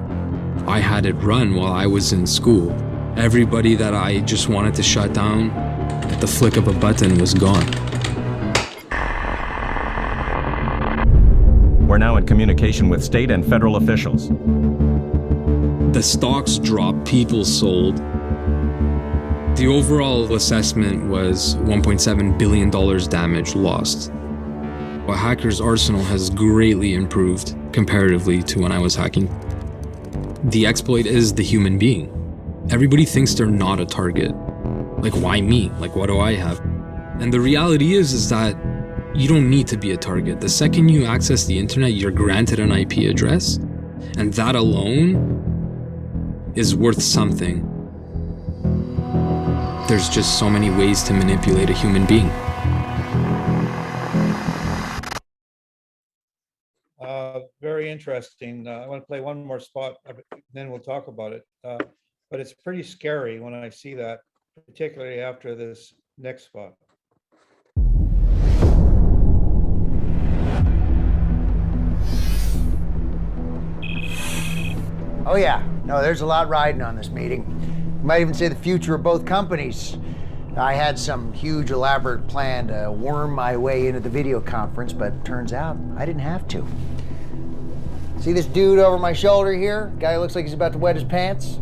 I had it run while I was in school. Everybody that I just wanted to shut down, at the flick of a button, was gone. We're now in communication with state and federal officials. The stocks dropped, people sold. The overall assessment was $1.7 billion damage lost. A hacker's arsenal has greatly improved comparatively to when I was hacking. The exploit is the human being. Everybody thinks they're not a target. Like, why me? Like, what do I have? And the reality is that you don't need to be a target. The second you access the internet, you're granted an IP address, and that alone is worth something. There's just so many ways to manipulate a human being. Very interesting. I want to play one more spot, then we'll talk about it. But it's pretty scary when I see that, particularly after this next spot. Oh yeah, no, there's a lot riding on this meeting. You might even say the future of both companies. I had some huge elaborate plan to worm my way into the video conference, but turns out I didn't have to. See this dude over my shoulder here? Guy who looks like he's about to wet his pants?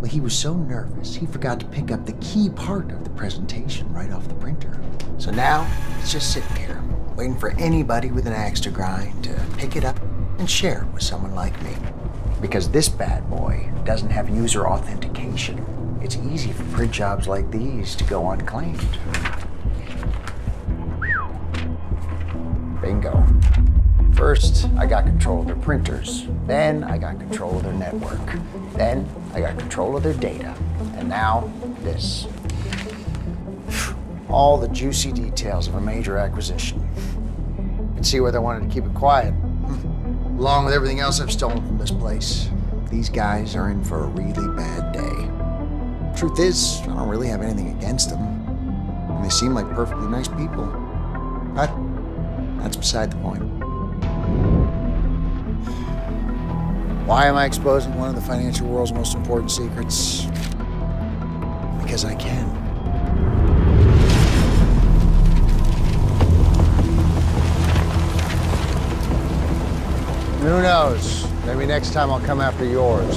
Well, he was so nervous, he forgot to pick up the key part of the presentation right off the printer. So now, it's just sitting here, waiting for anybody with an axe to grind to pick it up and share it with someone like me. Because this bad boy doesn't have user authentication. It's easy for print jobs like these to go unclaimed. Bingo. First, I got control of their printers. Then, I got control of their network. Then, I got control of their data. And now, this. All the juicy details of a major acquisition. You can see where they wanted to keep it quiet. Along with everything else I've stolen from this place. These guys are in for a really bad day. Truth is, I don't really have anything against them. And they seem like perfectly nice people. But that's beside the point. Why am I exposing one of the financial world's most important secrets? Because I can. Who knows? Maybe next time I'll come after yours.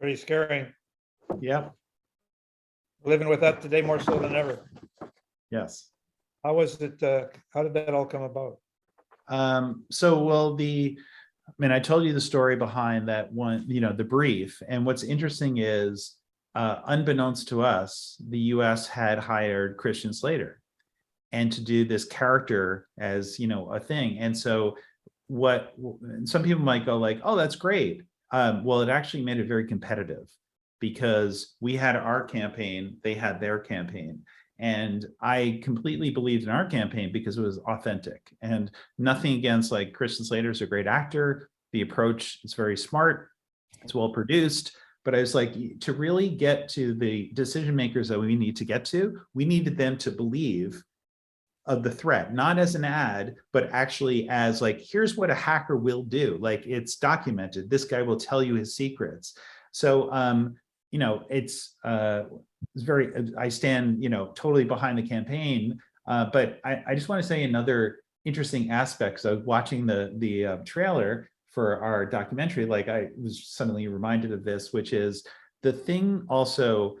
Pretty scary. Yeah. Living with that today more so than ever. Yes. How was it? How did that all come about? I told you the story behind that one, the brief. And what's interesting is, unbeknownst to us, the US had hired Christian Slater and to do this character as, a thing. And so some people might go like, oh, that's great. Well, it actually made it very competitive because we had our campaign, they had their campaign. And I completely believed in our campaign because it was authentic and nothing against like Christian Slater's a great actor. The approach is very smart. It's well produced. But I was like, to really get to the decision makers that we need to get to, we needed them to believe of the threat, not as an ad, but actually as like, here's what a hacker will do. Like it's documented. This guy will tell you his secrets. So, it's very, I stand, totally behind the campaign. But I just want to say another interesting aspect. So watching the trailer for our documentary, like I was suddenly reminded of this, which is the thing also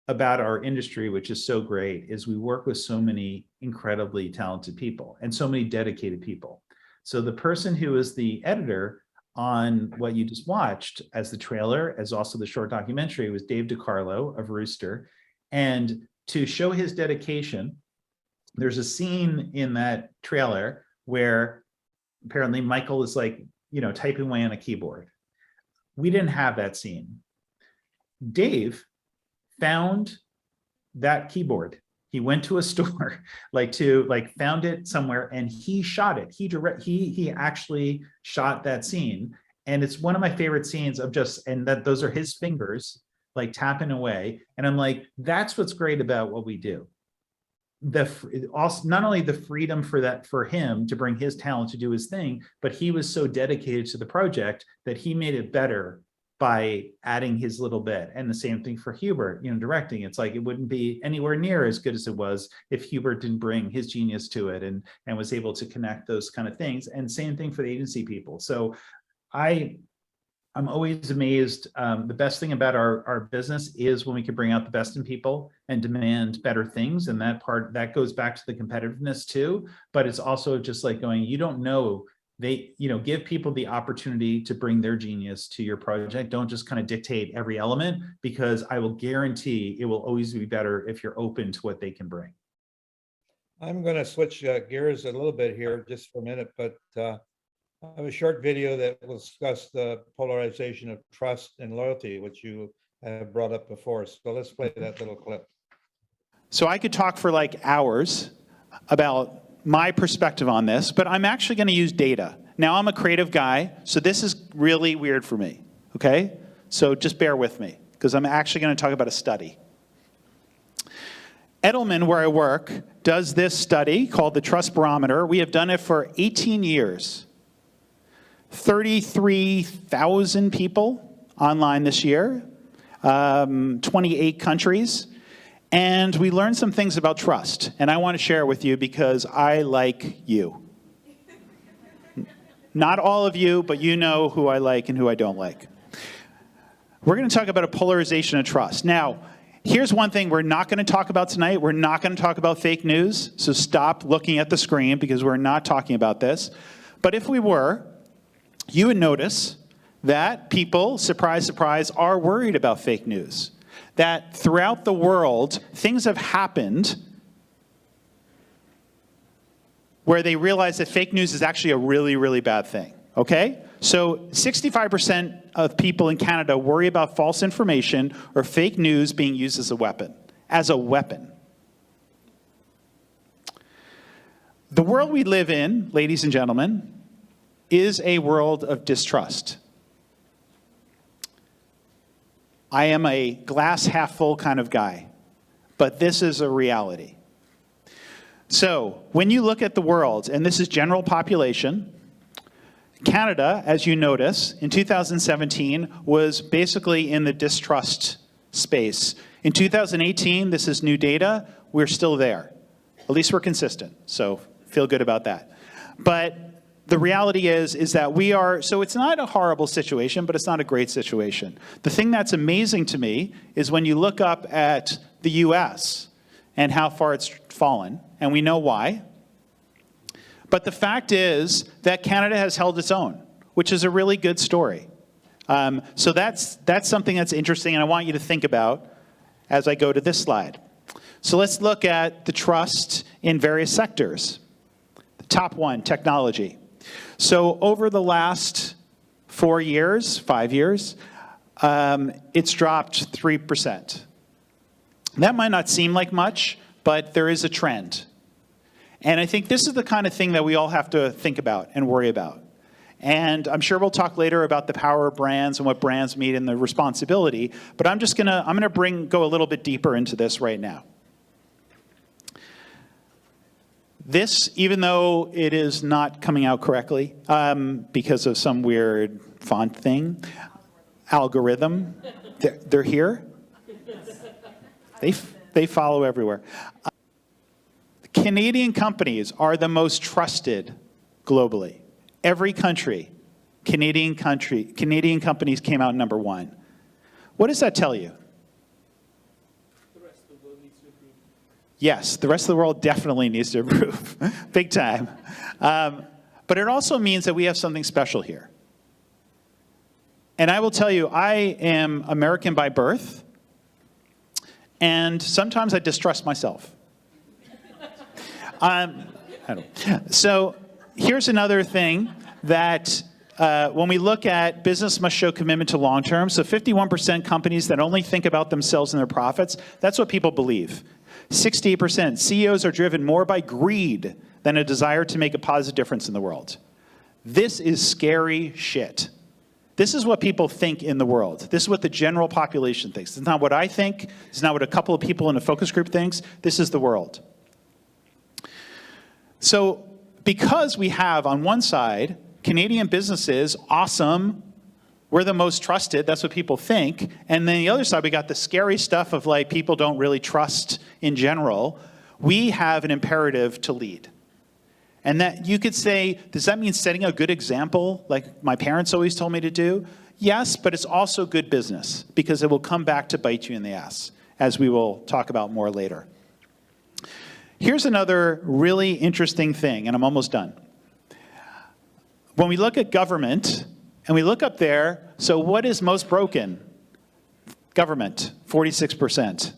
about our industry, which is so great, is we work with so many incredibly talented people and so many dedicated people. So the person who is the editor on what you just watched as the trailer, as also the short documentary, was Dave DiCarlo of Rooster. And to show his dedication, there's a scene in that trailer where apparently Michael is like, typing away on a keyboard. We didn't have that scene. Dave found that keyboard. He went to a store, found it somewhere, and he shot it. He actually shot that scene, and it's one of my favorite scenes of those are his fingers like tapping away, and I'm like, that's what's great about what we do. Also, not only the freedom for him to bring his talent to do his thing, but he was so dedicated to the project that he made it better by adding his little bit. And the same thing for Hubert, directing. It's like, it wouldn't be anywhere near as good as it was if Hubert didn't bring his genius to it and was able to connect those kind of things. And same thing for the agency people. So I'm always amazed. The best thing about our business is when we can bring out the best in people and demand better things. And that goes back to the competitiveness too. But it's also just like going, you don't know, give people the opportunity to bring their genius to your project. Don't just kind of dictate every element, because I will guarantee it will always be better if you're open to what they can bring. I'm going to switch gears a little bit here just for a minute, but I have a short video that will discuss the polarization of trust and loyalty, which you have brought up before. So let's play that little clip. So I could talk for like hours about my perspective on this, but I'm actually going to use data. Now, I'm a creative guy, so this is really weird for me, okay? So just bear with me, because I'm actually going to talk about a study. Edelman, where I work, does this study called the Trust Barometer. We have done it for 18 years. 33,000 people online this year, 28 countries. And we learned some things about trust, and I want to share it with you because I like you. Not all of you, but you know who I like and who I don't like. We're going to talk about a polarization of trust. Now, here's one thing we're not going to talk about tonight. We're not going to talk about fake news, so stop looking at the screen because we're not talking about this. But if we were, you would notice that people, surprise, surprise, are worried about fake news. That throughout the world, things have happened where they realize that fake news is actually a really, really bad thing, okay? So 65% of people in Canada worry about false information or fake news being used as a weapon. As a weapon. The world we live in, ladies and gentlemen, is a world of distrust. I am a glass half full kind of guy, but this is a reality. So when you look at the world, and this is general population, Canada, as you notice, in 2017 was basically in the distrust space. In 2018, this is new data, we're still there. At least we're consistent, so feel good about that. But the reality is that we are, so it's not a horrible situation, but it's not a great situation. The thing that's amazing to me is when you look up at the US and how far it's fallen, and we know why. But the fact is that Canada has held its own, which is a really good story. So that's something that's interesting, and I want you to think about as I go to this slide. So let's look at the trust in various sectors. The top one, technology. So over the last 5 years, it's dropped 3%. That might not seem like much, but there is a trend. And I think this is the kind of thing that we all have to think about and worry about. And I'm sure we'll talk later about the power of brands and what brands mean and the responsibility, but I'm gonna go a little bit deeper into this right now. This, even though it is not coming out correctly because of some weird font thing, algorithm, they're here. They follow everywhere. Canadian companies are the most trusted globally. Every country, Canadian companies came out number one. What does that tell you? Yes, the rest of the world definitely needs to improve, big time. But it also means that we have something special here. And I will tell you, I am American by birth, and sometimes I distrust myself. So here's another thing that when we look at business must show commitment to long term, so 51% companies that only think about themselves and their profits, that's what people believe. 68% CEOs are driven more by greed than a desire to make a positive difference in the world. This is scary shit. This is what people think in the world. This is what the general population thinks. It's not what I think. It's not what a couple of people in a focus group thinks. This is the world. So because we have, on one side, Canadian businesses, awesome, we're the most trusted, that's what people think. And then the other side, we got the scary stuff of like people don't really trust in general. We have an imperative to lead. And that you could say, does that mean setting a good example like my parents always told me to do? Yes, but it's also good business because it will come back to bite you in the ass, as we will talk about more later. Here's another really interesting thing, and I'm almost done. When we look at government, and we look up there, so what is most broken? Government, 46%.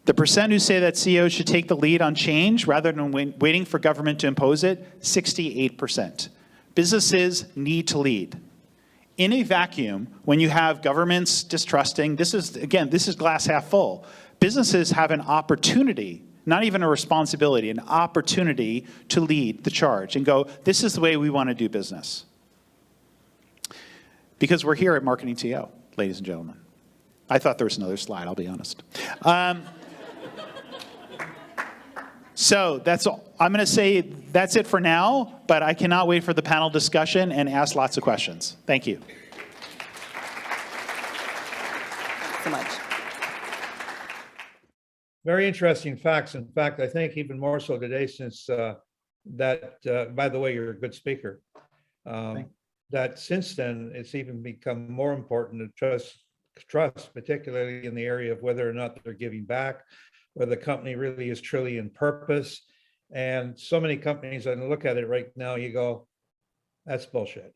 The percent who say that CEOs should take the lead on change rather than waiting for government to impose it, 68%. Businesses need to lead. In a vacuum, when you have governments distrusting, this is glass half full. Businesses have an opportunity, not even a responsibility, an opportunity to lead the charge and go, this is the way we want to do business. Because we're here at Marketing TO, ladies and gentlemen. I thought there was another slide, I'll be honest. So that's all. I'm going to say that's it for now, but I cannot wait for the panel discussion and ask lots of questions. Thank you. So much. Very interesting facts. In fact, I think even more so today since by the way, you're a good speaker. That since then, it's even become more important to trust, particularly in the area of whether or not they're giving back, whether the company really is truly in purpose. And so many companies, I look at it right now, you go, that's bullshit.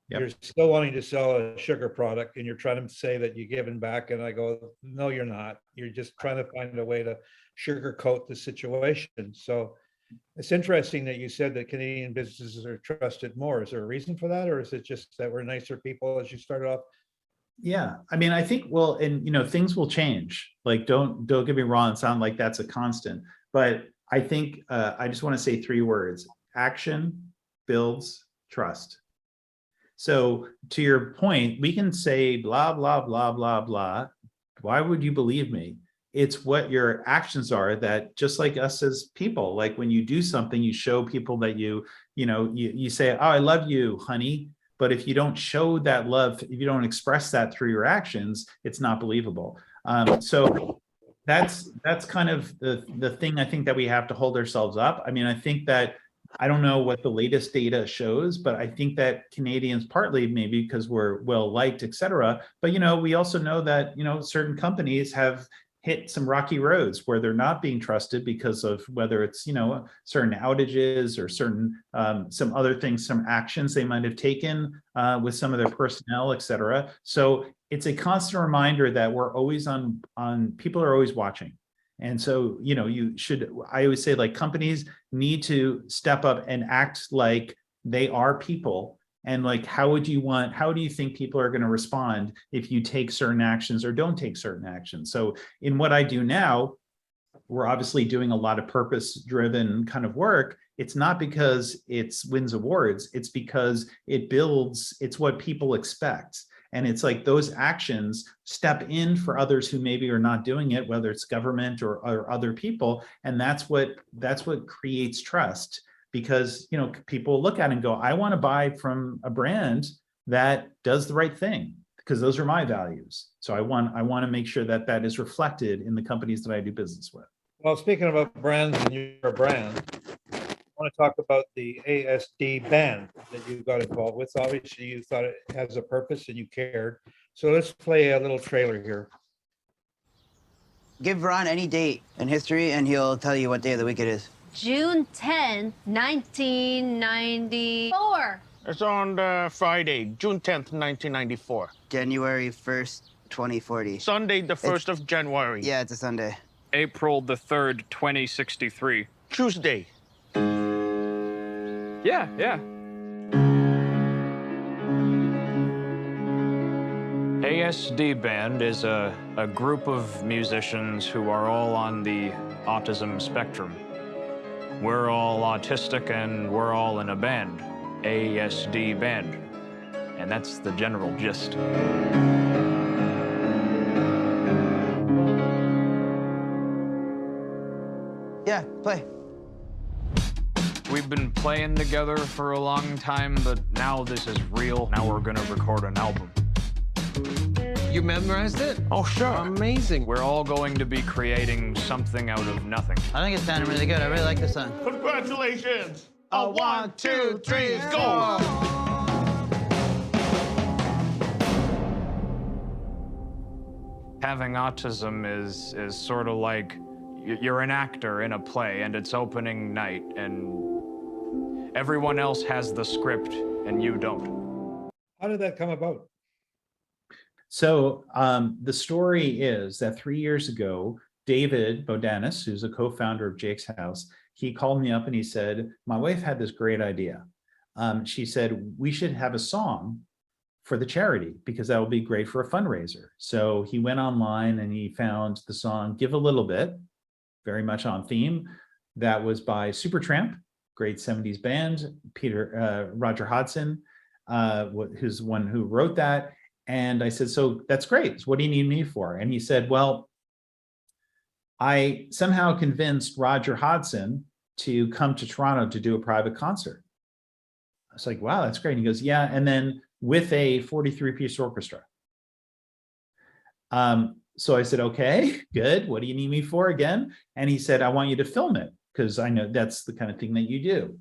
Yep. You're still wanting to sell a sugar product and you're trying to say that you're giving back. And I go, no, you're not. You're just trying to find a way to sugarcoat the situation. So it's interesting that you said that Canadian businesses are trusted more. Is there a reason for that? Or is it just that we're nicer people as you started off? Yeah, I mean, I think, well, and you know, things will change. Like, don't get me wrong, sound like that's a constant. But I think I just want to say 3 words: action builds trust. So to your point, we can say blah, blah, blah, blah, blah. Why would you believe me? It's what your actions are that, just like us as people, like when you do something, you show people that you say, oh, I love you, honey. But if you don't show that love, if you don't express that through your actions, it's not believable. So that's kind of the thing I think that we have to hold ourselves up. I mean, I think that, I don't know what the latest data shows, but I think that Canadians, partly maybe because we're well liked, et cetera, but we also know that certain companies have hit some rocky roads where they're not being trusted because of whether it's certain outages or certain some other things, some actions they might have taken with some of their personnel, et cetera. So it's a constant reminder that we're always on people are always watching. And so, I always say, like, companies need to step up and act like they are people. And like, how do you think people are going to respond if you take certain actions or don't take certain actions? So in what I do now, we're obviously doing a lot of purpose-driven kind of work. It's not because it wins awards, it's because it's what people expect. And it's like those actions step in for others who maybe are not doing it, whether it's government or other people. And that's what creates trust, because people look at it and go, I want to buy from a brand that does the right thing, because those are my values. So I want to make sure that that is reflected in the companies that I do business with. Well, speaking about brands and your brand, I want to talk about the ASD band that you got involved with. Obviously, you thought it has a purpose and you cared. So let's play a little trailer here. Give Ron any date in history and he'll tell you what day of the week it is. June 10th, 1994. It's on Friday, June 10th, 1994. January 1st, 2040. Sunday, the 1st of January. Yeah, it's a Sunday. April the 3rd, 2063. Tuesday. Yeah. ASD Band is a group of musicians who are all on the autism spectrum. We're all autistic and we're all in a band, ASD Band. And that's the general gist. Yeah, play. We've been playing together for a long time, but now this is real. Now we're gonna record an album. You memorized it? Oh, sure. Amazing. We're all going to be creating something out of nothing. I think it sounded really good. I really like this song. Congratulations. 1, 2, 3, go. Having autism is sort of like you're an actor in a play and it's opening night and everyone else has the script and you don't. How did that come about? So the story is that 3 years ago, David Bodanis, who's a co-founder of Jake's House, he called me up and he said, my wife had this great idea. She said, we should have a song for the charity because that would be great for a fundraiser. So he went online and he found the song Give a Little Bit. very much on theme. That was by Supertramp, great 70s band. Roger Hodgson, who's the one who wrote that. And I said, so that's great. So what do you need me for? And he said, well, I somehow convinced Roger Hodgson to come to Toronto to do a private concert. I was like, wow, that's great. And he goes, yeah. And then with a 43-piece orchestra. So I said, okay, good. What do you need me for again? And he said, I want you to film it because I know that's the kind of thing that you do.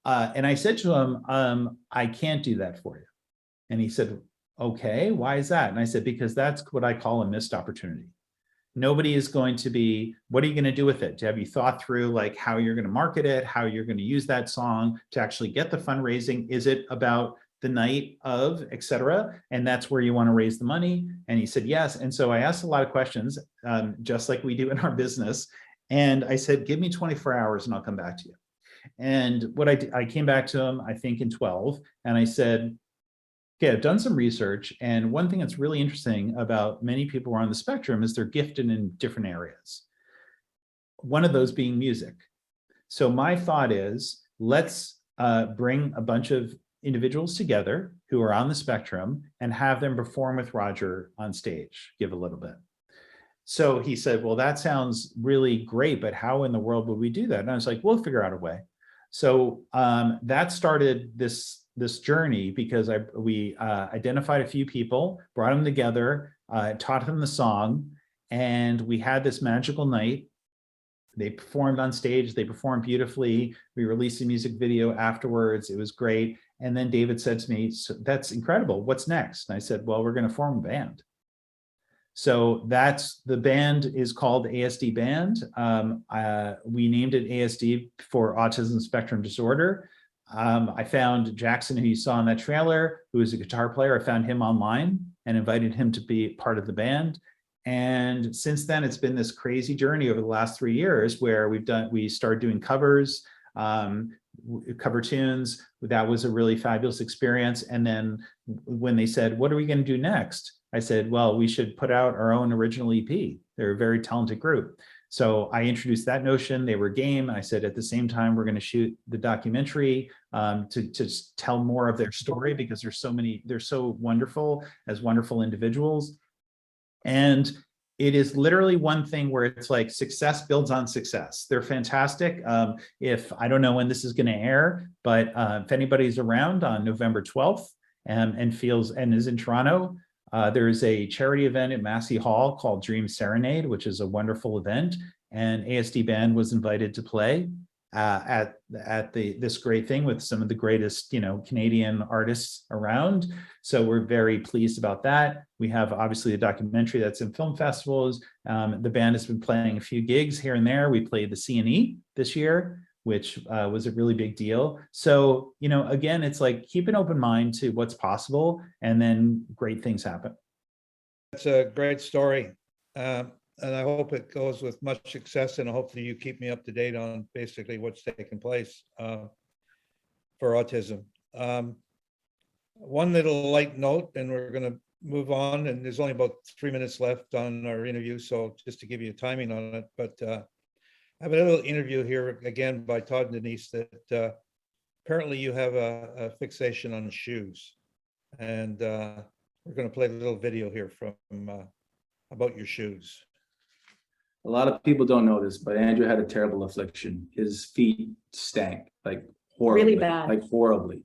And I said to him, I can't do that for you. And he said, okay, why is that? And I said, because that's what I call a missed opportunity. Nobody is going to be, what are you going to do with it? Have you thought through like how you're going to market it, how you're going to use that song to actually get the fundraising? Is it about the night of, et cetera? And that's where you want to raise the money. And he said, yes. And so I asked a lot of questions, just like we do in our business. And I said, give me 24 hours and I'll come back to you. And what I came back to him, I think in 12, and I said, okay, I've done some research. And one thing that's really interesting about many people who are on the spectrum is they're gifted in different areas. One of those being music. So my thought is, let's bring a bunch of individuals together who are on the spectrum and have them perform with Roger on stage, give a little bit. So he said, well, that sounds really great, but how in the world would we do that? And I was like, we'll figure out a way. So that started this journey because we identified a few people, brought them together, taught them the song, and we had this magical night. They performed on stage, they performed beautifully. We released a music video afterwards, it was great. And then David said to me, so that's incredible, what's next? And I said, well, we're gonna form a band. So the band is called ASD Band. We named it ASD for Autism Spectrum Disorder. I found Jackson, who you saw in that trailer, who is a guitar player. I found him online and invited him to be part of the band. And since then, it's been this crazy journey over the last 3 years where we started doing covers, cover tunes. That was a really fabulous experience. And then when they said, what are we going to do next? I said, well, we should put out our own original EP. They're a very talented group. So I introduced that notion. They were game. I said, at the same time, we're going to shoot the documentary to tell more of their story because they're so wonderful as wonderful individuals. And it is literally one thing where it's like success builds on success. They're fantastic. If I don't know when this is going to air, but if anybody's around on November 12th and is in Toronto, there is a charity event at Massey Hall called Dream Serenade, which is a wonderful event. And ASD Band was invited to play at this great thing with some of the greatest, Canadian artists around. So we're very pleased about that. We have obviously a documentary that's in film festivals. The band has been playing a few gigs here and there. We played the CNE this year, which was a really big deal. So, again, it's like keep an open mind to what's possible and then great things happen. That's a great story. And I hope it goes with much success, and hopefully you keep me up to date on basically what's taking place for autism. One little light note, and we're going to move on, and there's only about 3 minutes left on our interview, so just to give you a timing on it, but I have a little interview here again by Todd and Denise that apparently you have a fixation on shoes, and we're going to play a little video here from about your shoes. A lot of people don't know this, but Andrew had a terrible affliction. His feet stank, like horribly, Really bad. like horribly.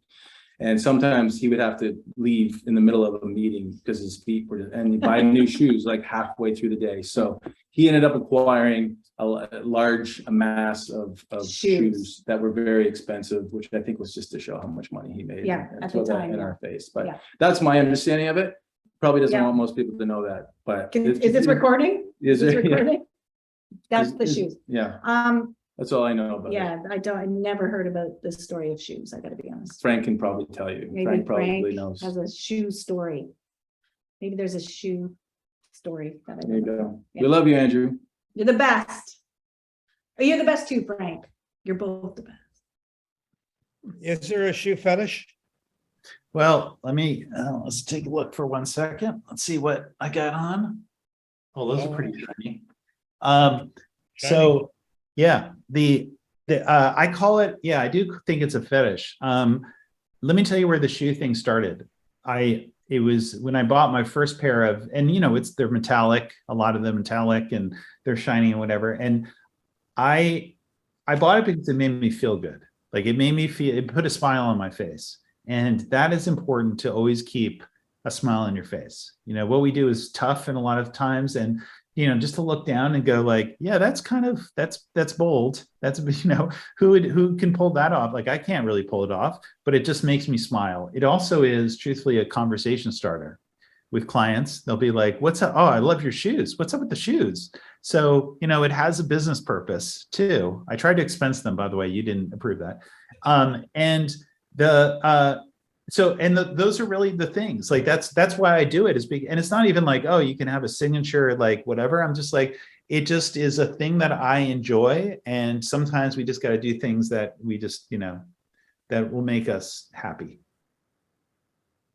And sometimes he would have to leave in the middle of a meeting because his feet were, and buy new shoes like halfway through the day. So he ended up acquiring a large mass of shoes that were very expensive, which I think was just to show how much money he made. Yeah, and at throw the that time, in yeah. our face. But Yeah. that's my understanding of it. Probably doesn't Yeah. want most people to know that. But Is this recording? Is this it? Yeah. recording? That's the shoes. Yeah, Um, that's all I know about it. yeah, I never heard about this story of shoes. I gotta be honest. Frank can probably tell you. Maybe Frank probably Frank knows. has a shoe story. Maybe there's a shoe story that I There you don't know. go. Yeah. We love you, Andrew. You're the best. Oh, you're the best too, Frank. You're both the best. Is there a shoe fetish? Well, let's take a look for 1 second. Let's see what I got on. Oh, those are pretty shiny. So Yeah, I call it, yeah, I do think it's a fetish. Let me tell you where the shoe thing started. It was when I bought my first pair of, and they're metallic, a lot of them metallic, and they're shiny and whatever. And I bought it because it made me feel good. Like it made me feel, it put a smile on my face. And that is important to always keep a smile on your face. What we do is tough and a lot of times, and just to look down and go like, yeah, that's bold. That's, who can pull that off? Like I can't really pull it off, but it just makes me smile. It also is truthfully a conversation starter with clients. They'll be like, what's up? Oh, I love your shoes. What's up with the shoes? So, it has a business purpose too. I tried to expense them, by the way, you didn't approve that. Those are really the things, like that's why I do it, is big. And it's not even like, oh, you can have a signature, like whatever. I'm just like, it just is a thing that I enjoy. And sometimes we just got to do things that we just, that will make us happy.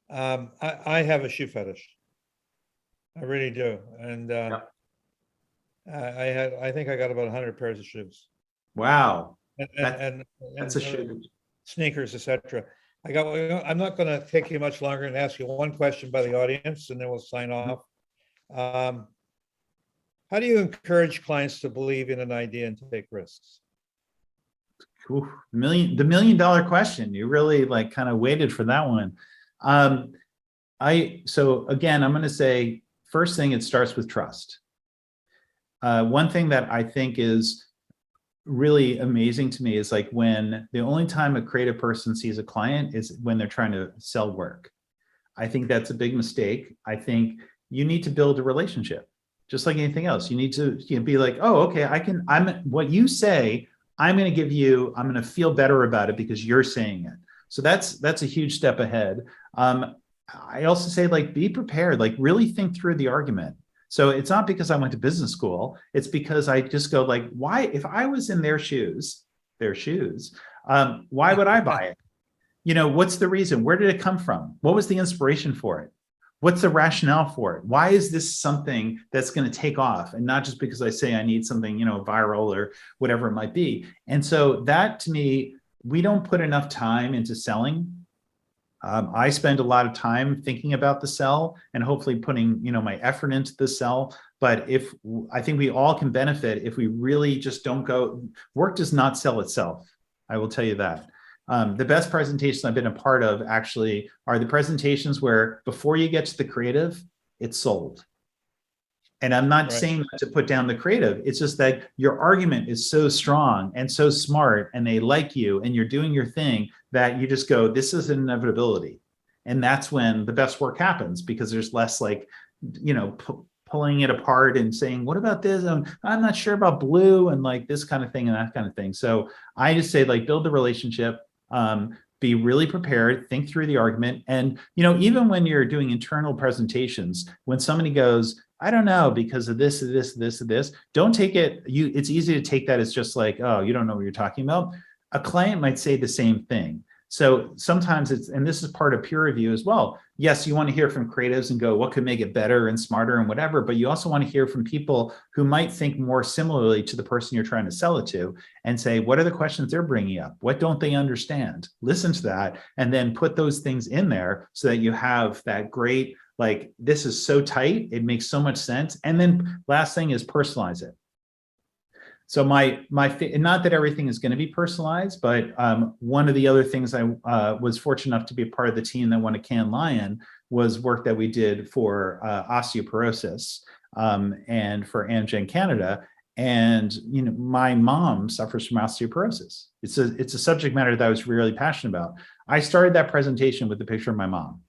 I have a shoe fetish. I really do. And I think I got about 100 pairs of shoes. Wow. And that's a shoe. Sneakers, etc. I'm not going to take you much longer and ask you one question by the audience, and then we'll sign off. How do you encourage clients to believe in an idea and to take risks? Ooh, the $1 million question. You really kind of waited for that one. So again, I'm going to say, first thing, it starts with trust. One thing that I think is really amazing to me is when the only time a creative person sees a client is when they're trying to sell work. I think that's a big mistake. I think you need to build a relationship, just like anything else. You need to be like, oh, okay, what you say, I'm going to feel better about it because you're saying it. So that's a huge step ahead. I also say, be prepared, really think through the argument. So it's not because I went to business school, it's because I just go why, if I was in their shoes, why would I buy it? What's the reason? Where did it come from? What was the inspiration for it? What's the rationale for it? Why is this something that's going to take off? And not just because I say I need something, viral or whatever it might be. And so that, to me, we don't put enough time into selling. I spend a lot of time thinking about the sell and hopefully putting, my effort into the sell. But I think we all can benefit if we really just don't go, work does not sell itself. I will tell you that. The best presentations I've been a part of actually are the presentations where before you get to the creative, it's sold. And I'm not saying to put down the creative. It's just that your argument is so strong and so smart, and they like you, and you're doing your thing, that you just go, this is an inevitability. And that's when the best work happens, because there's less pulling it apart and saying, what about this? I'm not sure about blue, and this kind of thing and that kind of thing. So I just say, build the relationship, be really prepared, think through the argument. And, even when you're doing internal presentations, when somebody goes, I don't know, because of this, don't take it. It's easy to take that as just oh, you don't know what you're talking about. A client might say the same thing. So sometimes and this is part of peer review as well. Yes, you want to hear from creatives and go, what could make it better and smarter and whatever, but you also want to hear from people who might think more similarly to the person you're trying to sell it to, and say, what are the questions they're bringing up? What don't they understand? Listen to that, and then put those things in there so that you have that great, this is so tight, it makes so much sense. And then last thing is personalize it. So not that everything is going to be personalized, but one of the other things I was fortunate enough to be a part of the team that won a Cannes Lion was work that we did for osteoporosis and for Amgen Canada. And my mom suffers from osteoporosis. It's a subject matter that I was really passionate about. I started that presentation with a picture of my mom.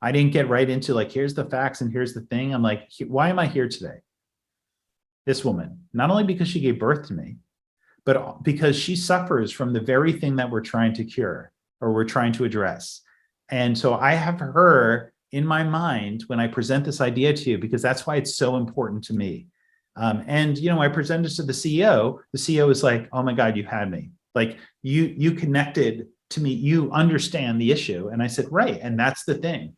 I didn't get right into here's the facts and here's the thing. I'm like, why am I here today? This woman, not only because she gave birth to me, but because she suffers from the very thing that we're trying to cure or we're trying to address. And so I have her in my mind when I present this idea to you, because that's why it's so important to me. I presented to the CEO. The CEO was like, oh my God, you had me. You connected to me, you understand the issue. And I said, right. And that's the thing.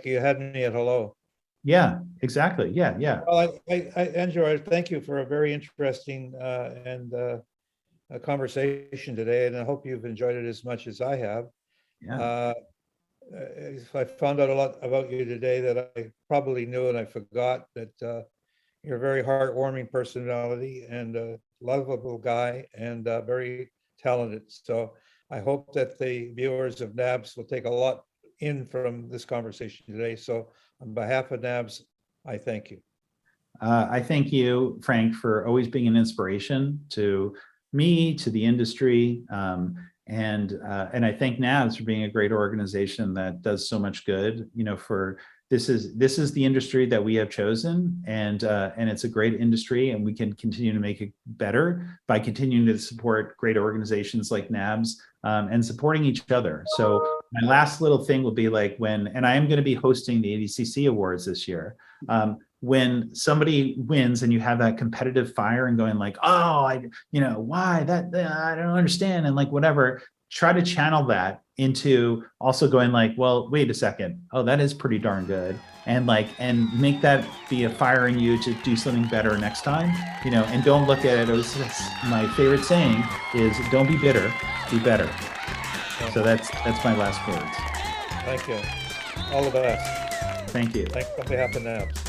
You had me at hello. Yeah, exactly. Yeah, yeah. Well, Andrew, thank you for a very interesting and a conversation today, and I hope you've enjoyed it as much as I have. Yeah. I found out a lot about you today that I probably knew and I forgot, that you're a very heartwarming personality and a lovable guy and very talented. So I hope that the viewers of NABS will take a lot in from this conversation today. So on behalf of NABS, I thank you. I thank you, Frank, for always being an inspiration to me, to the industry, and I thank NABS for being a great organization that does so much good. You know, for this is the industry that we have chosen, and it's a great industry, and we can continue to make it better by continuing to support great organizations like NABS and supporting each other. So my last little thing will be like and I am going to be hosting the ADCC Awards this year. When somebody wins and you have that competitive fire and going like, oh, why that, I don't understand. And like, whatever, try to channel that into also going like, well, wait a second. Oh, that is pretty darn good. And make that be a fire in you to do something better next time, and don't look at it. My favorite saying is don't be bitter, be better. So that's my last words. Thank you. All the best. Thank you. Thanks on behalf of NABS.